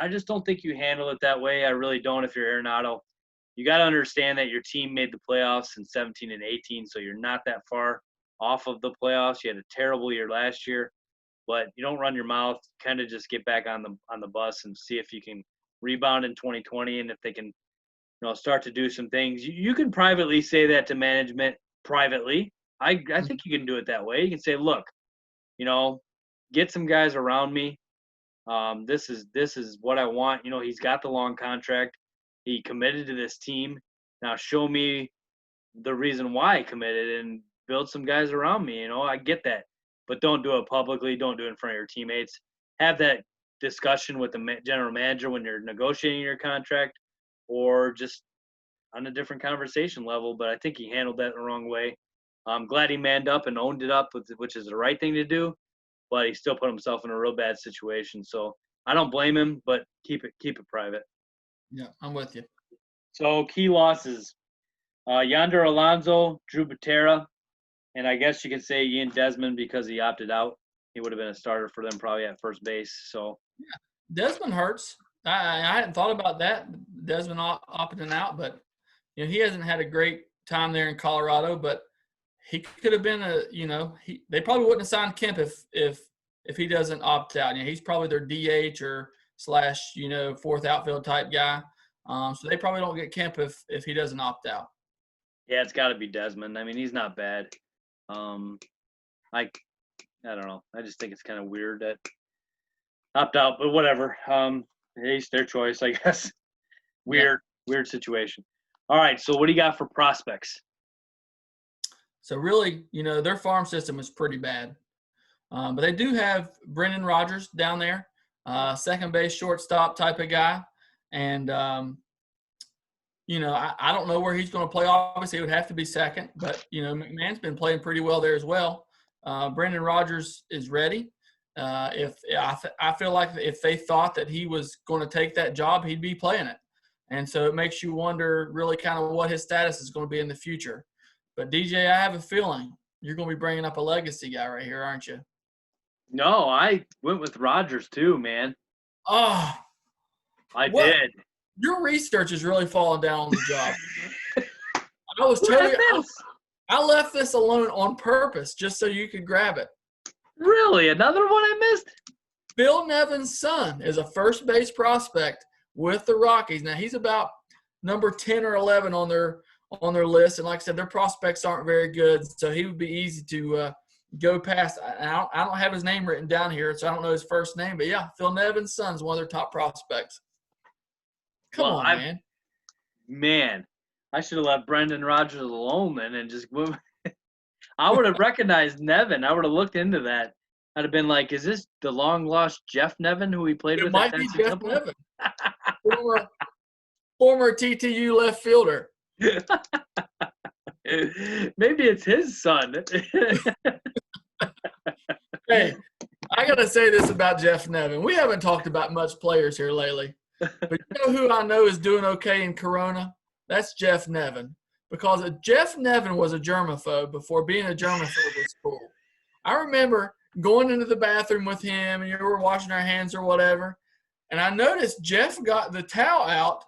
think you handle it that way. I really don't. If you're Arenado, you got to understand that your team made the playoffs in 17 and 18, so you're not that far off of the playoffs. You had a terrible year last year, but you don't run your mouth. Kind of just get back on the bus and see if you can rebound in 2020, and if they can, start to do some things. You can privately say that to management privately. I think you can do it that way. You can say, look, get some guys around me. This is what I want. He's got the long contract. He committed to this team. Now show me the reason why he committed, and build some guys around me. I get that, but don't do it publicly. Don't do it in front of your teammates. Have that discussion with the general manager when you're negotiating your contract, or just on a different conversation level. But I think he handled that the wrong way. I'm glad he manned up and owned it up, which is the right thing to do. But he still put himself in a real bad situation. So I don't blame him, but keep it private. Yeah, I'm with you. So key losses: Yonder Alonso, Drew Butera, and I guess you could say Ian Desmond because he opted out. He would have been a starter for them probably at first base. So Desmond hurts. I hadn't thought about that. Desmond opting out, but he hasn't had a great time there in Colorado. But he could have been they probably wouldn't have signed Kemp if he doesn't opt out. He's probably their DH or / fourth outfield type guy. So they probably don't get Kemp if he doesn't opt out. Yeah, it's got to be Desmond. I mean, he's not bad. I don't know. I just think it's kind of weird that opt out, but whatever. It's their choice, I guess. Weird situation. All right, so what do you got for prospects? So really, their farm system is pretty bad. But they do have Brendan Rodgers down there, second base, shortstop type of guy. And, I don't know where he's going to play. Obviously, it would have to be second. But, McMahon's been playing pretty well there as well. Brendan Rodgers is ready. I feel like if they thought that he was going to take that job, he'd be playing it. And so it makes you wonder really kind of what his status is going to be in the future. But, DJ, I have a feeling you're going to be bringing up a legacy guy right here, aren't you? No, I went with Rodgers too, man. Oh. I did. Your research is really falling down on the job. I left this alone on purpose just so you could grab it. Really? Another one I missed? Phil Nevin's son is a first base prospect with the Rockies. Now, he's about number 10 or 11 on their list. And like I said, their prospects aren't very good, so he would be easy to go past. I don't have his name written down here, so I don't know his first name. But, yeah, Phil Nevin's son is one of their top prospects. Come on, man. Man, I should have left Brendan Rodgers alone then and just I would have recognized Nevin. I would have looked into that. I'd have been like, is this the long-lost Jeff Nevin who he played with? It might be Jeff Nevin. Former TTU left fielder. Maybe it's his son. Hey, I got to say this about Jeff Nevin. We haven't talked about much players here lately. But you know who I know is doing okay in Corona? That's Jeff Nevin. Because Jeff Nevin was a germaphobe before being a germaphobe was cool. I remember going into the bathroom with him and we were washing our hands or whatever. And I noticed Jeff got the towel out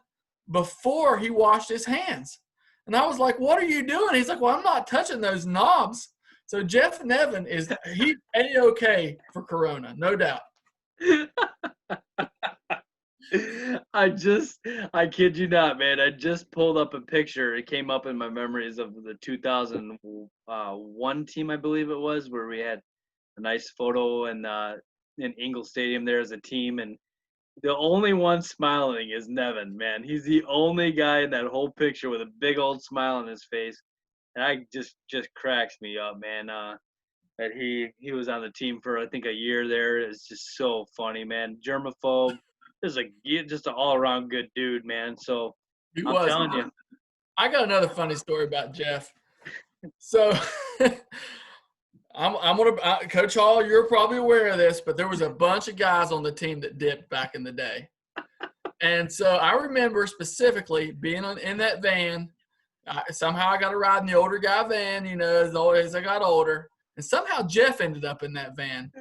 before he washed his hands. And I was like, what are you doing? He's like, well, I'm not touching those knobs. So Jeff Nevin is A-okay for Corona, no doubt. I kid you not, man. I just pulled up a picture. It came up in my memories of the 2001 team, I believe it was, where we had a nice photo in Ingle Stadium there as a team. And the only one smiling is Nevin, man. He's the only guy in that whole picture with a big old smile on his face. And I just cracks me up, man. That he was on the team for, I think, a year there. It's just so funny, man. Germaphobe. Just an all-around good dude, man. So I'm telling you. I got another funny story about Jeff. So I'm gonna Coach Hall. You're probably aware of this, but there was a bunch of guys on the team that dipped back in the day, and so I remember specifically being in that van. Somehow I got to ride in the older guy van, as I got older, and somehow Jeff ended up in that van.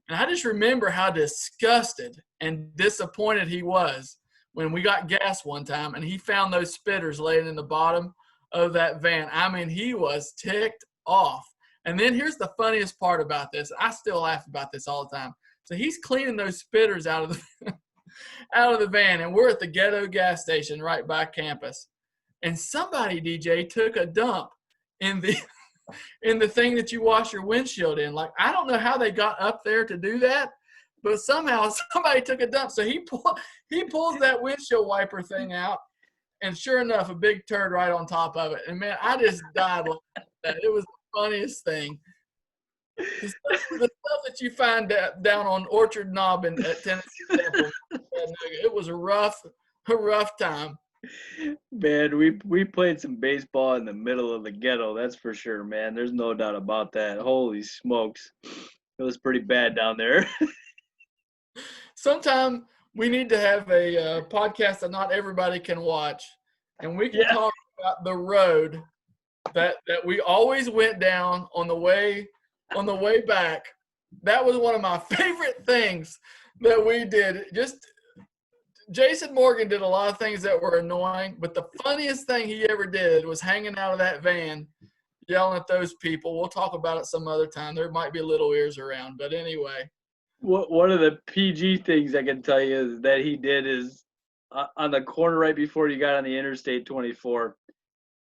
And I just remember how disgusted and disappointed he was when we got gas one time and he found those spitters laying in the bottom of that van. I mean, he was ticked off. And then here's the funniest part about this. I still laugh about this all the time. So he's cleaning those spitters out of the van, and we're at the ghetto gas station right by campus. And somebody, DJ, took a dump in the thing that you wash your windshield in. Like, I don't know how they got up there to do that, but somehow somebody took a dump. So he pulls that windshield wiper thing out, and sure enough, a big turd right on top of it. And man, I just died like that. It was the funniest thing. The stuff that you find down on Orchard Knob at Tennessee Temple, it was a rough time. Man, we played some baseball in the middle of the ghetto. That's for sure, man. There's no doubt about that. Holy smokes, it was pretty bad down there. Sometime we need to have a podcast that not everybody can watch, and we can talk about the road that we always went down on the way back. That was one of my favorite things that we did. Just Jason Morgan did a lot of things that were annoying, but the funniest thing he ever did was hanging out of that van yelling at those people. We'll talk about it some other time. There might be little ears around, but anyway. One of the PG things I can tell you is that he did is on the corner right before you got on the Interstate 24.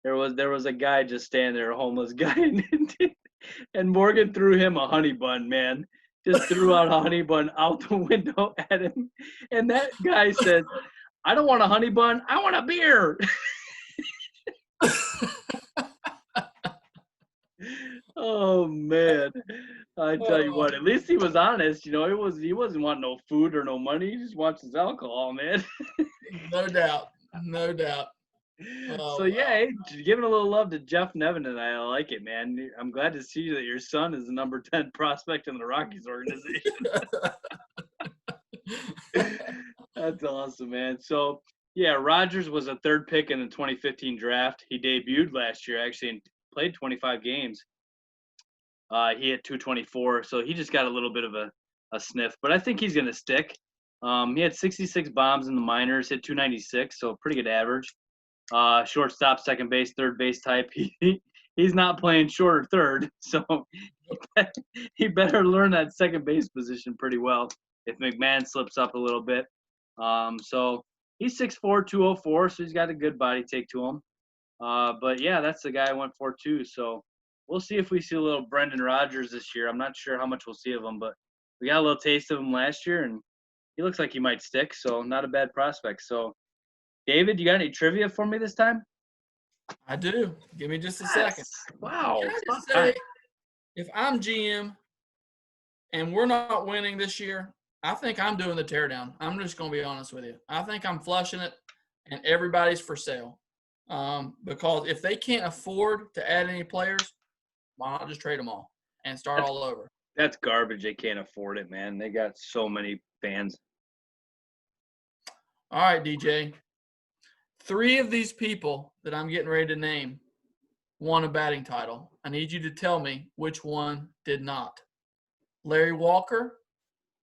There was a guy just standing there, a homeless guy, and Morgan threw him a honey bun, man. Just threw out a honey bun out the window at him. And that guy said, "I don't want a honey bun. I want a beer." Oh, man. I tell you what, at least he was honest. He wasn't wanting no food or no money. He just wants his alcohol, man. No doubt. So yeah, hey, giving a little love to Jeff Nevin and I like it, man. I'm glad to see that your son is the number 10 prospect in the Rockies organization. That's awesome, man. So yeah, Rogers was a third pick in the 2015 draft. He debuted last year actually and played 25 games. He hit 224, so he just got a little bit of a sniff, but I think he's gonna stick. He had 66 bombs in the minors, hit 296, so pretty good average. Shortstop, second base, third base type. He's not playing short or third, so he better learn that second base position pretty well if McMahon slips up a little bit. So he's 6'4", 204, so he's got a good body take to him. But yeah, that's the guy I went for too. So we'll see if we see a little Brendan Rodgers this year. I'm not sure how much we'll see of him, but we got a little taste of him last year, and he looks like he might stick. So not a bad prospect. So David, you got any trivia for me this time? I do. Give me just a second. Wow. Can I just say, if I'm GM and we're not winning this year, I think I'm doing the teardown. I'm just going to be honest with you. I think I'm flushing it, and everybody's for sale. Because if they can't afford to add any players, why not just trade them all and start all over? That's garbage. They can't afford it, man. They got so many fans. All right, DJ. 3 of these people that I'm getting ready to name won a batting title. I need you to tell me which one did not. Larry Walker,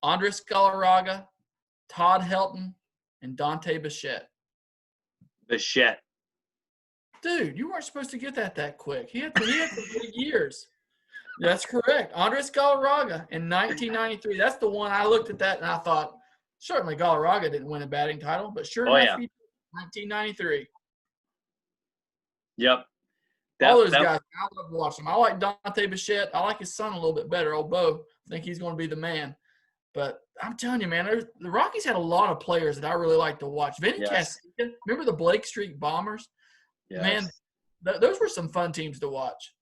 Andres Galarraga, Todd Helton, and Dante Bichette. Bichette. Dude, you weren't supposed to get that quick. He had some big years. That's correct. Andres Galarraga in 1993. That's the one I looked at that and I thought, certainly Galarraga didn't win a batting title, but sure enough, he did. 1993. Yep. All those guys, I love watching them. I like Dante Bichette. I like his son a little bit better, old Bo. I think he's going to be the man. But I'm telling you, man, the Rockies had a lot of players that I really like to watch. Vinny Castilla, remember the Blake Street Bombers? Yes. Man, those were some fun teams to watch.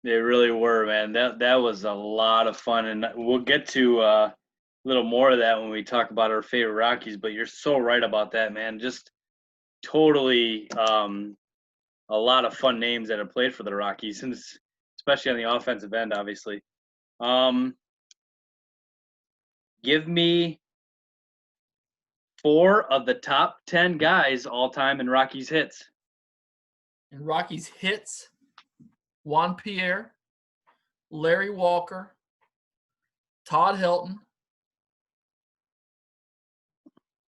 They really were, man. That was a lot of fun, and we'll get to a little more of that when we talk about our favorite Rockies. But you're so right about that, man. Just totally a lot of fun names that have played for the Rockies, and especially on the offensive end, obviously. Give me 4 of the top 10 guys all time in Rockies hits. In Rockies hits, Juan Pierre, Larry Walker, Todd Helton.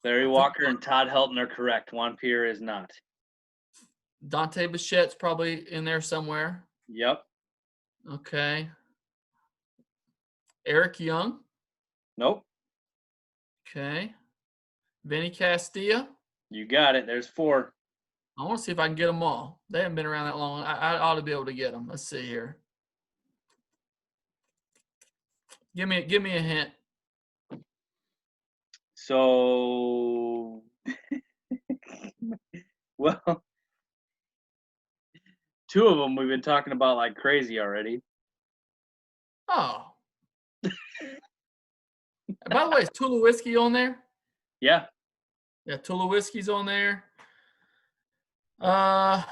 Larry Walker and Todd Helton are correct. Juan Pierre is not. Dante Bichette's probably in there somewhere. Yep. Okay. Eric Young? Nope. Okay. Vinny Castilla? You got it. There's 4. I want to see if I can get them all. They haven't been around that long. I ought to be able to get them. Let's see here. Give me a hint. So, well, 2 of them we've been talking about like crazy already. Oh. By the way, is Tula Whiskey on there? Yeah. Yeah, Tula Whiskey's on there. So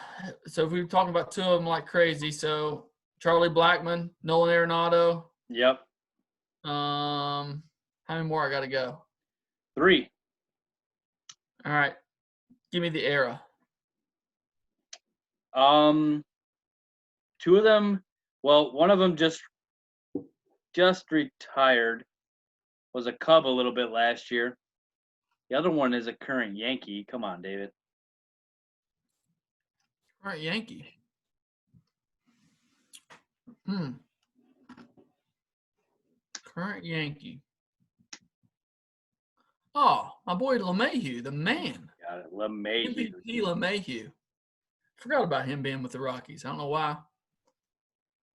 if we were talking about two of them like crazy, so Charlie Blackmon, Nolan Arenado. Yep. How many more I got to go? 3. All right, give me the era. 2 of them. Well, one of them just retired. Was a Cub a little bit last year. The other one is a current Yankee. Come on, David. All right, Yankee. Current Yankee. Oh, my boy LeMahieu, the man. Got it. LeMahieu. MVP LeMahieu. Forgot about him being with the Rockies. I don't know why.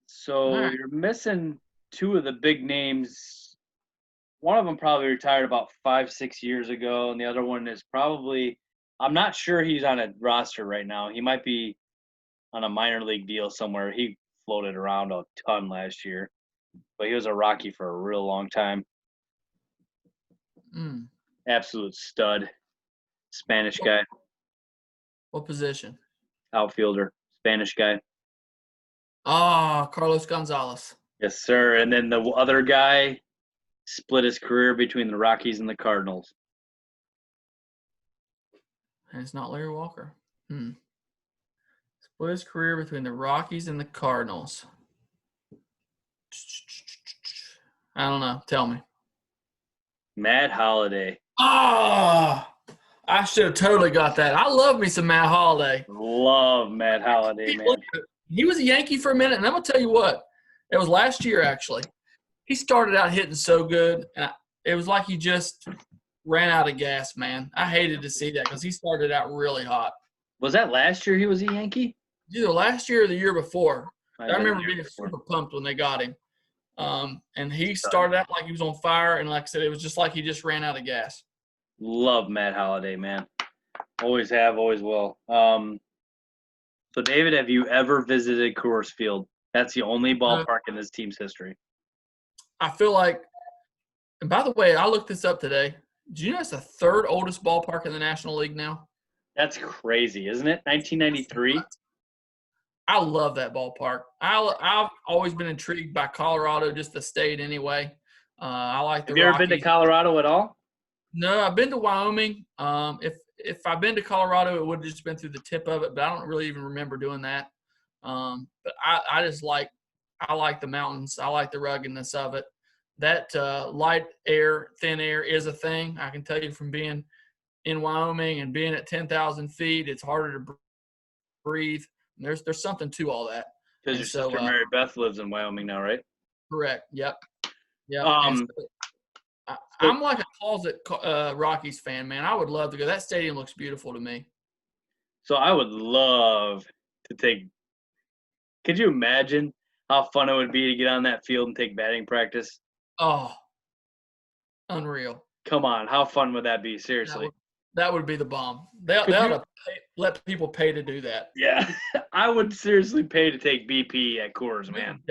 So right. You're missing 2 of the big names. One of them probably retired about 5-6 years ago, and the other one is probably – I'm not sure he's on a roster right now. He might be on a minor league deal somewhere. He floated around a ton last year, but he was a Rocky for a real long time. Absolute stud. Spanish guy. What position? Outfielder. Spanish guy. Oh, Carlos Gonzalez. Yes, sir. And then the other guy split his career between the Rockies and the Cardinals. And it's not Larry Walker. Split his career between the Rockies and the Cardinals. I don't know. Tell me. Matt Holliday. Oh, I should have totally got that. I love me some Matt Holliday. Love Matt Holliday, man. He was a Yankee for a minute, and I'm going to tell you what. It was last year, actually. He started out hitting so good, and it was like he just ran out of gas, man. I hated to see that because he started out really hot. Was that last year he was a Yankee? Either last year or the year before. I remember being before. super pumped when they got him. And he started out like he was on fire, and like I said, it was just like he just ran out of gas. Love Matt Holliday, man. Always have, always will. So, David, have you ever visited Coors Field? That's the only ballpark in this team's history. I feel like – and by the way, I looked this up today. Do you know it's the third oldest ballpark in the National League now? That's crazy, isn't it? 1993? I love that ballpark. I've always been intrigued by Colorado, just the state anyway. I like the Have you ever Rockies. been to Colorado at all? No, I've been to Wyoming. If I've been to Colorado, it would have just been through the tip of it, but I don't really even remember doing that. But I just like the mountains. I like the ruggedness of it. That light air, thin air is a thing. I can tell you from being in Wyoming and being at 10,000 feet, it's harder to breathe. There's something to all that. Because your sister Mary Beth lives in Wyoming now, right? Correct. Yep. I'm like a closet Rockies fan, man. I would love to go. That stadium looks beautiful to me. So I would love to take – could you imagine how fun it would be to get on that field and take batting practice? Oh, unreal. Come on. How fun would that be? Seriously. That would be the bomb. They ought to let people pay to do that. Yeah. I would seriously pay to take BP at Coors, man.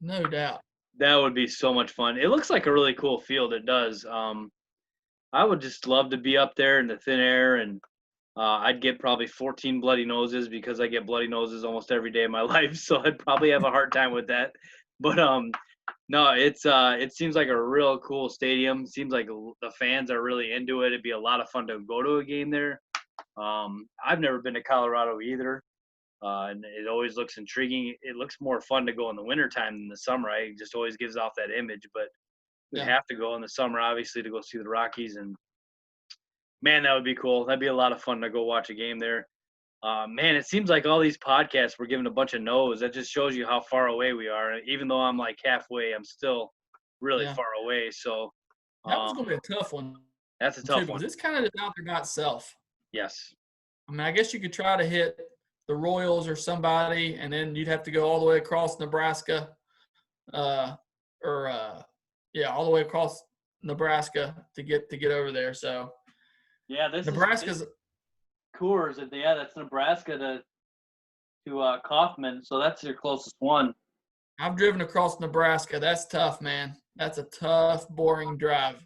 No doubt. That would be so much fun. It looks like a really cool field. It does. I would just love to be up there in the thin air, and I'd get probably 14 bloody noses because I get bloody noses almost every day of my life, so I'd probably have a hard time with that. But no, it seems like a real cool stadium. Seems like the fans are really into it. It'd be a lot of fun to go to a game there. I've never been to Colorado either. And it always looks intriguing. It looks more fun to go in the wintertime than the summer. It just always gives off that image, but we have to go in the summer, obviously, to go see the Rockies. And, man, that would be cool. That'd be a lot of fun to go watch a game there. Man, it seems like all these podcasts we're giving a bunch of no's. That just shows you how far away we are. Even though I'm like halfway, I'm still really far away. So that was going to be a tough one. That's a tough one. It's kind of just out there by itself. Yes. I mean, I guess you could try to hit the Royals or somebody, and then you'd have to go all the way across Nebraska, all the way across Nebraska to get over there. So, yeah, Nebraska's Coors. Yeah, that's Nebraska to Kaufman. So that's your closest one. I've driven across Nebraska. That's tough, man. That's a tough, boring drive. I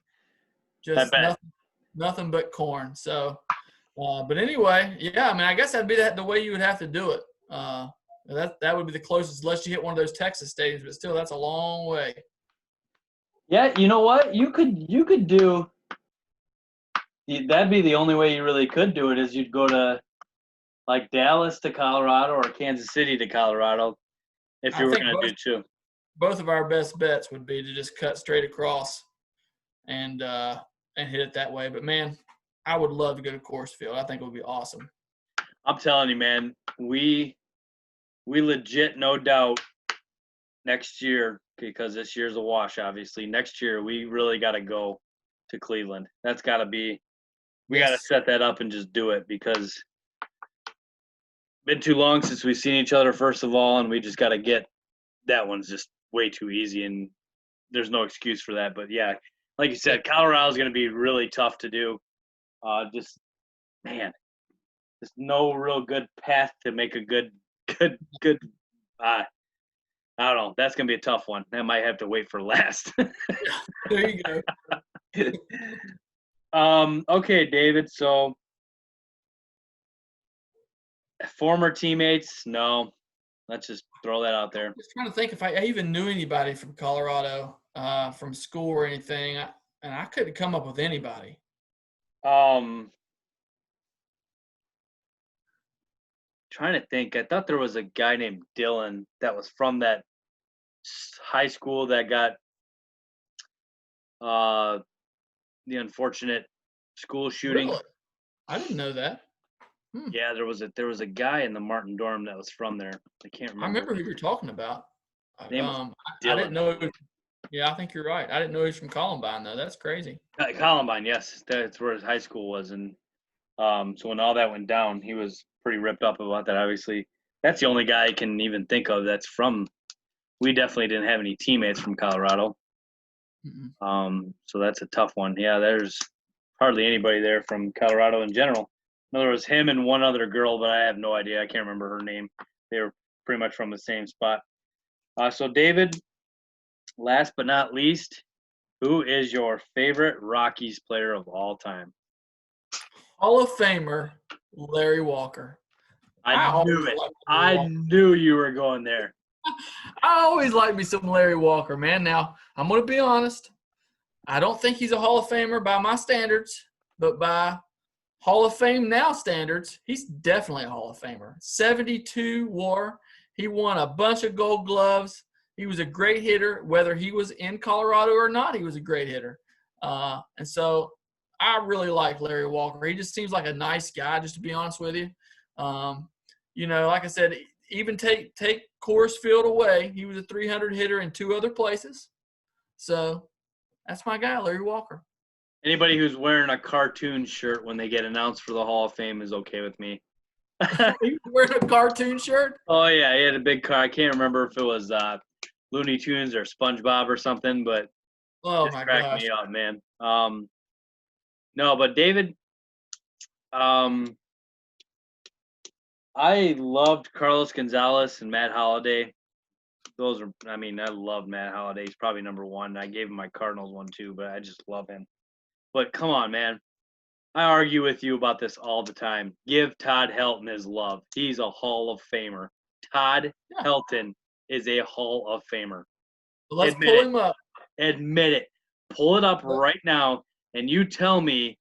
Just bet. nothing but corn. So, but anyway, yeah. I mean, I guess that'd be the way you would have to do it. That would be the closest, unless you hit one of those Texas stadiums. But still, that's a long way. Yeah, you know what? You could do. That'd be the only way you really could do it is you'd go to like Dallas to Colorado or Kansas City to Colorado if I you were think gonna do two. both of our best bets would be to just cut straight across and hit it that way. But man, I would love to go to Coors Field. I think it would be awesome. I'm telling you, man, we legit, no doubt, next year, because this year's a wash, obviously. Next year, we really got to go to Cleveland. That's got to be. We got to Yes. set that up and just do it because it's been too long since we've seen each other. First of all, and we just got to get that one's just way too easy, and there's no excuse for that. But yeah, like you said, Colorado's going to be really tough to do. Just man, there's no real good path to make a good. I don't know. That's gonna be a tough one. That might have to wait for last. There you go. Okay, David. So, former teammates? No. Let's just throw that out there. Just trying to think if I even knew anybody from Colorado, from school or anything, and I couldn't come up with anybody. Trying to think. I thought there was a guy named Dylan that was from that high school that got the unfortunate school shooting. Really? I didn't know that. Yeah, there was a guy in the Martin dorm that was from there. I can't remember. I remember who you're talking about. His name was I didn't know. Yeah, I think you're right. I didn't know he was from Columbine, though. That's crazy. Columbine, yes, that's where his high school was, and so when all that went down, he was pretty ripped up about that. Obviously, that's the only guy I can even think of that's from. We definitely didn't have any teammates from Colorado, so that's a tough one. Yeah, there's hardly anybody there from Colorado in general. No, there was him and one other girl, but I have no idea. I can't remember her name. They were pretty much from the same spot. So David, last but not least, who is your favorite Rockies player of all time? Hall of Famer Larry Walker. I knew it. I knew you were going there. I always like me some Larry Walker, man. Now, I'm going to be honest. I don't think he's a Hall of Famer by my standards, but by Hall of Fame now standards, he's definitely a Hall of Famer. 72 WAR. He won a bunch of gold gloves. He was a great hitter, whether he was in Colorado or not, he was a great hitter. And so I really like Larry Walker. He just seems like a nice guy, just to be honest with you. Like I said, even take Coors Field away, he was a 300 hitter in 2 other places. So that's my guy, Larry Walker. Anybody who's wearing a cartoon shirt when they get announced for the Hall of Fame is okay with me. He was wearing a cartoon shirt? Oh, yeah. He had a big car. I can't remember if it was Looney Tunes or SpongeBob or something, but oh my gosh, me up, man. No, but David, I loved Carlos Gonzalez and Matt Holliday. Those are, I love Matt Holliday. He's probably number one. I gave him my Cardinals one too, but I just love him. But come on, man. I argue with you about this all the time. Give Todd Helton his love. He's a Hall of Famer. Todd Helton is a Hall of Famer. Let's pull him up. Admit it. Pull it up right now, and you tell me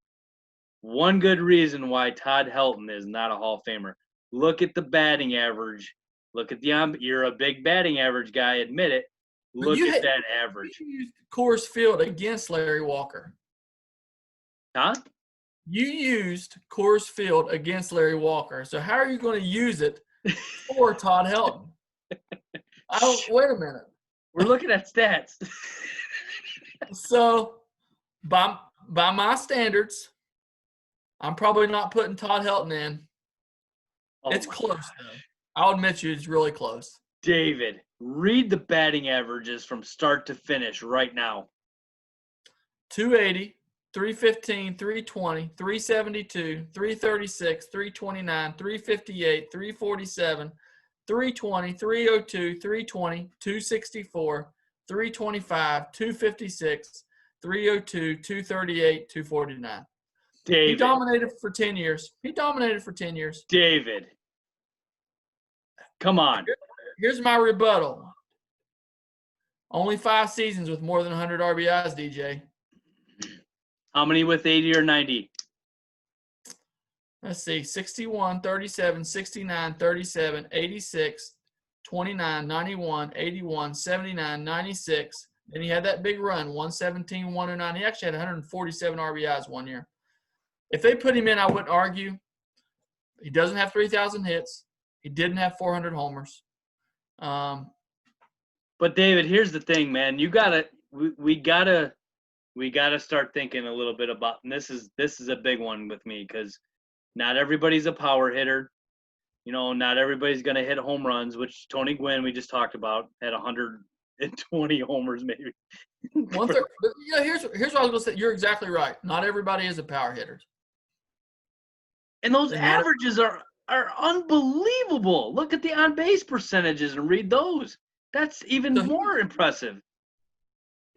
one good reason why Todd Helton is not a Hall of Famer. Look at the batting average. Look at you're a big batting average guy. Admit it. Look at that average. You used Coors Field against Larry Walker. Huh? You used Coors Field against Larry Walker. So how are you going to use it for Todd Helton? Wait a minute. We're looking at stats. So by my standards, I'm probably not putting Todd Helton in. It's close, though. I'll admit you, it's really close. David, read the batting averages from start to finish right now. 280, 315, 320, 372, 336, 329, 358, 347, 320, 302, 320, 264, 325, 256, 302, 238, 249. He David. dominated for 10 years. David. Come on. Here's my rebuttal. Only 5 seasons with more than 100 RBIs, DJ. How many with 80 or 90? Let's see. 61, 37, 69, 37, 86, 29, 91, 81, 79, 96. Then he had that big run, 117, 109. He actually had 147 RBIs one year. If they put him in, I wouldn't argue. He doesn't have 3,000 hits. He didn't have 400 homers. But David, here's the thing, man. We gotta start thinking a little bit about. And this is a big one with me because not everybody's a power hitter. You know, not everybody's gonna hit home runs. Which Tony Gwynn, we just talked about, had 120 homers maybe. Here's what I was gonna say. You're exactly right. Not everybody is a power hitter. And those averages are unbelievable. Look at the on-base percentages and read those. That's even more impressive.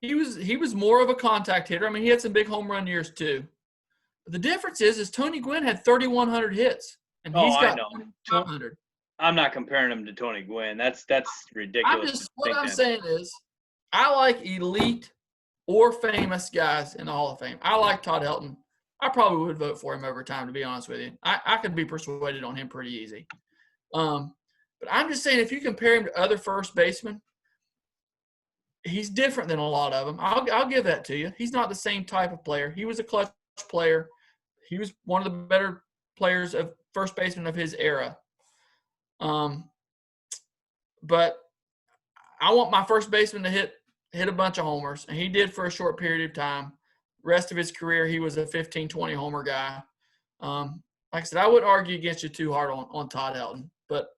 He was more of a contact hitter. I mean, he had some big home run years too. But the difference is Tony Gwynn had 3,100 hits, and he's got 2,100. I'm not comparing him to Tony Gwynn. That's ridiculous. What I'm saying is, I like elite or famous guys in the Hall of Fame. I like Todd Helton. I probably would vote for him over time, to be honest with you. I could be persuaded on him pretty easy. But I'm just saying, if you compare him to other first basemen, he's different than a lot of them. I'll give that to you. He's not the same type of player. He was a clutch player. He was one of the better players of first baseman of his era. But I want my first baseman to hit a bunch of homers, and he did for a short period of time. Rest of his career, he was a 15, 20 homer guy. Like I said, I wouldn't argue against you too hard on Todd Helton, but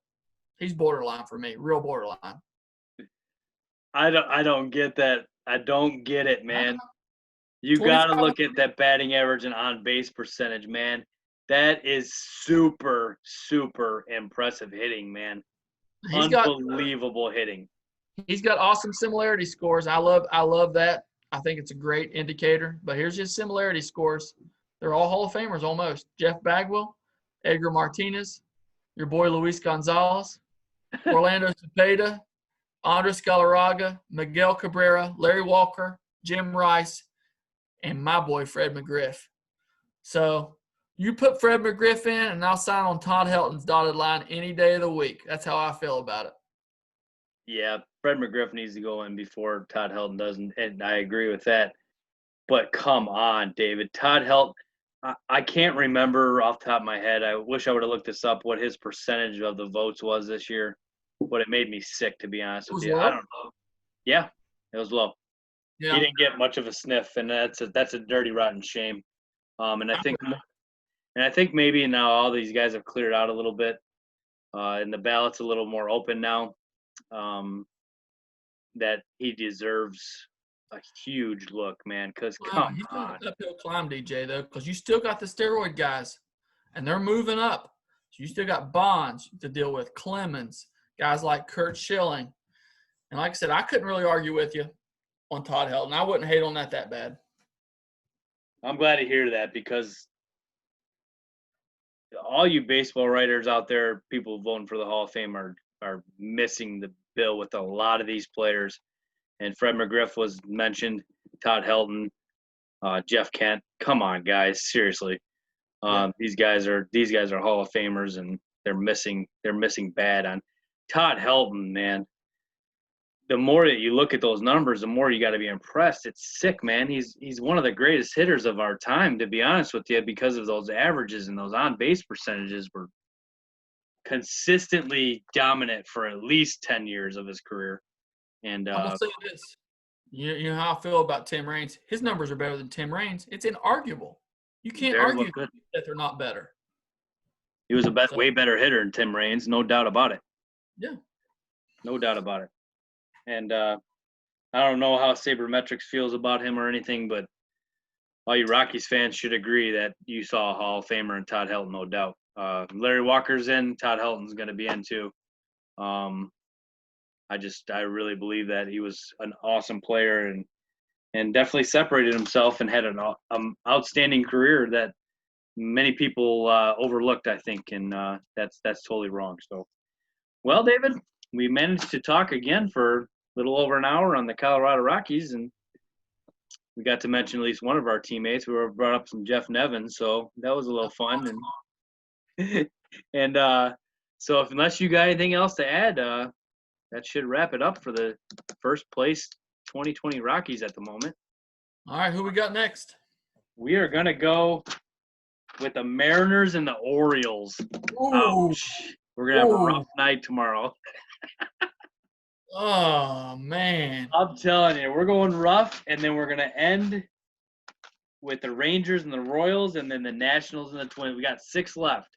he's borderline for me, real borderline. I don't get that. I don't get it, man. You got to look at that batting average and on-base percentage, man. That is super, super impressive hitting, man. Unbelievable hitting. He's got awesome similarity scores. I love that. I think it's a great indicator. But here's his similarity scores. They're all Hall of Famers almost. Jeff Bagwell, Edgar Martinez, your boy Luis Gonzalez, Orlando Cepeda, Andres Galarraga, Miguel Cabrera, Larry Walker, Jim Rice, and my boy Fred McGriff. So you put Fred McGriff in, and I'll sign on Todd Helton's dotted line any day of the week. That's how I feel about it. Yeah, Fred McGriff needs to go in before Todd Helton does, and I agree with that. But come on, David. Todd Helton, I can't remember off the top of my head. I wish I would have looked this up, what his percentage of the votes was this year. But it made me sick, to be honest with you. Low? I don't know. Yeah, it was low. Yeah. He didn't get much of a sniff, and that's a dirty, rotten shame. And I think maybe now all these guys have cleared out a little bit, and the ballot's a little more open now. That he deserves a huge look, man. Because come on, an uphill climb, DJ, though, because you still got the steroid guys, and they're moving up. So you still got Bonds to deal with, Clemens, guys like Kurt Schilling, and like I said, I couldn't really argue with you on Todd Helton. I wouldn't hate on that bad. I'm glad to hear that, because all you baseball writers out there, people voting for the Hall of Fame, are missing the bill with a lot of these players. And Fred McGriff was mentioned, Todd Helton, Jeff Kent. Come on, guys, seriously. These guys are Hall of Famers, and they're missing bad on Todd Helton, man. The more that you look at those numbers, the more you got to be impressed. It's sick, man. He's one of the greatest hitters of our time, to be honest with you, because of those averages and those on-base percentages were consistently dominant for at least 10 years of his career. And I'm gonna say this. You know how I feel about Tim Raines. His numbers are better than Tim Raines. It's inarguable. You can't argue that they're not better. He was a way better hitter than Tim Raines, no doubt about it. Yeah. No doubt about it. And I don't know how Sabermetrics feels about him or anything, but all you Rockies fans should agree that you saw a Hall of Famer in Todd Helton, no doubt. Larry Walker's in, Todd Helton's going to be in too. I really believe that he was an awesome player and definitely separated himself and had an outstanding career that many people overlooked, I think, and that's totally wrong. So, well, David, we managed to talk again for a little over an hour on the Colorado Rockies, and we got to mention at least one of our teammates. We brought up some Jeff Nevins, so that was a little fun. And and so, unless you got anything else to add, that should wrap it up for the first place 2020 Rockies at the moment. All right, who we got next? We are gonna go with the Mariners and the Orioles. Ooh. Ouch. We're gonna have a rough night tomorrow. Oh man. I'm telling you, we're going rough, and then we're gonna end with the Rangers and the Royals, and then the Nationals and the Twins. We got 6 left.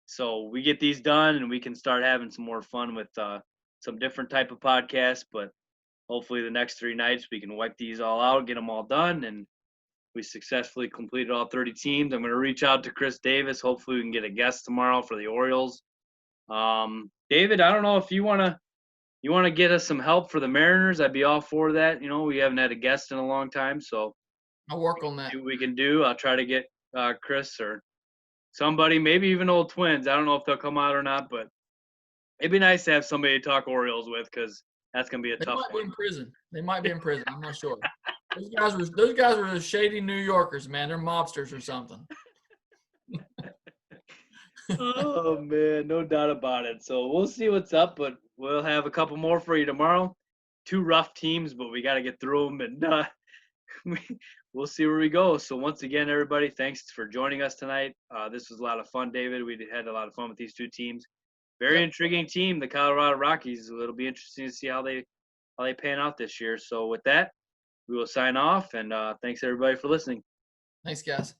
So we get these done, and we can start having some more fun with some different type of podcasts. But hopefully the next 3 nights we can wipe these all out, get them all done, and we successfully completed all 30 teams. I'm going to reach out to Chris Davis. Hopefully we can get a guest tomorrow for the Orioles. David, I don't know if you want to get us some help for the Mariners. I'd be all for that. You know, we haven't had a guest in a long time, so I'll work on that. See what we can do. I'll try to get Chris or somebody, maybe even old Twins. I don't know if they'll come out or not, but it'd be nice to have somebody to talk Orioles with because that's going to be a tough one. They might be in prison. They might be in prison. I'm not sure. Those guys were shady New Yorkers, man. They're mobsters or something. Oh, man, no doubt about it. So we'll see what's up, but we'll have a couple more for you tomorrow. 2 rough teams, but we got to get through them, and we'll see where we go. So once again, everybody, thanks for joining us tonight. This was a lot of fun, David. We had a lot of fun with these 2 teams. Very intriguing team, the Colorado Rockies. It'll be interesting to see how they pan out this year. So with that, we will sign off, and thanks everybody for listening. Thanks, guys.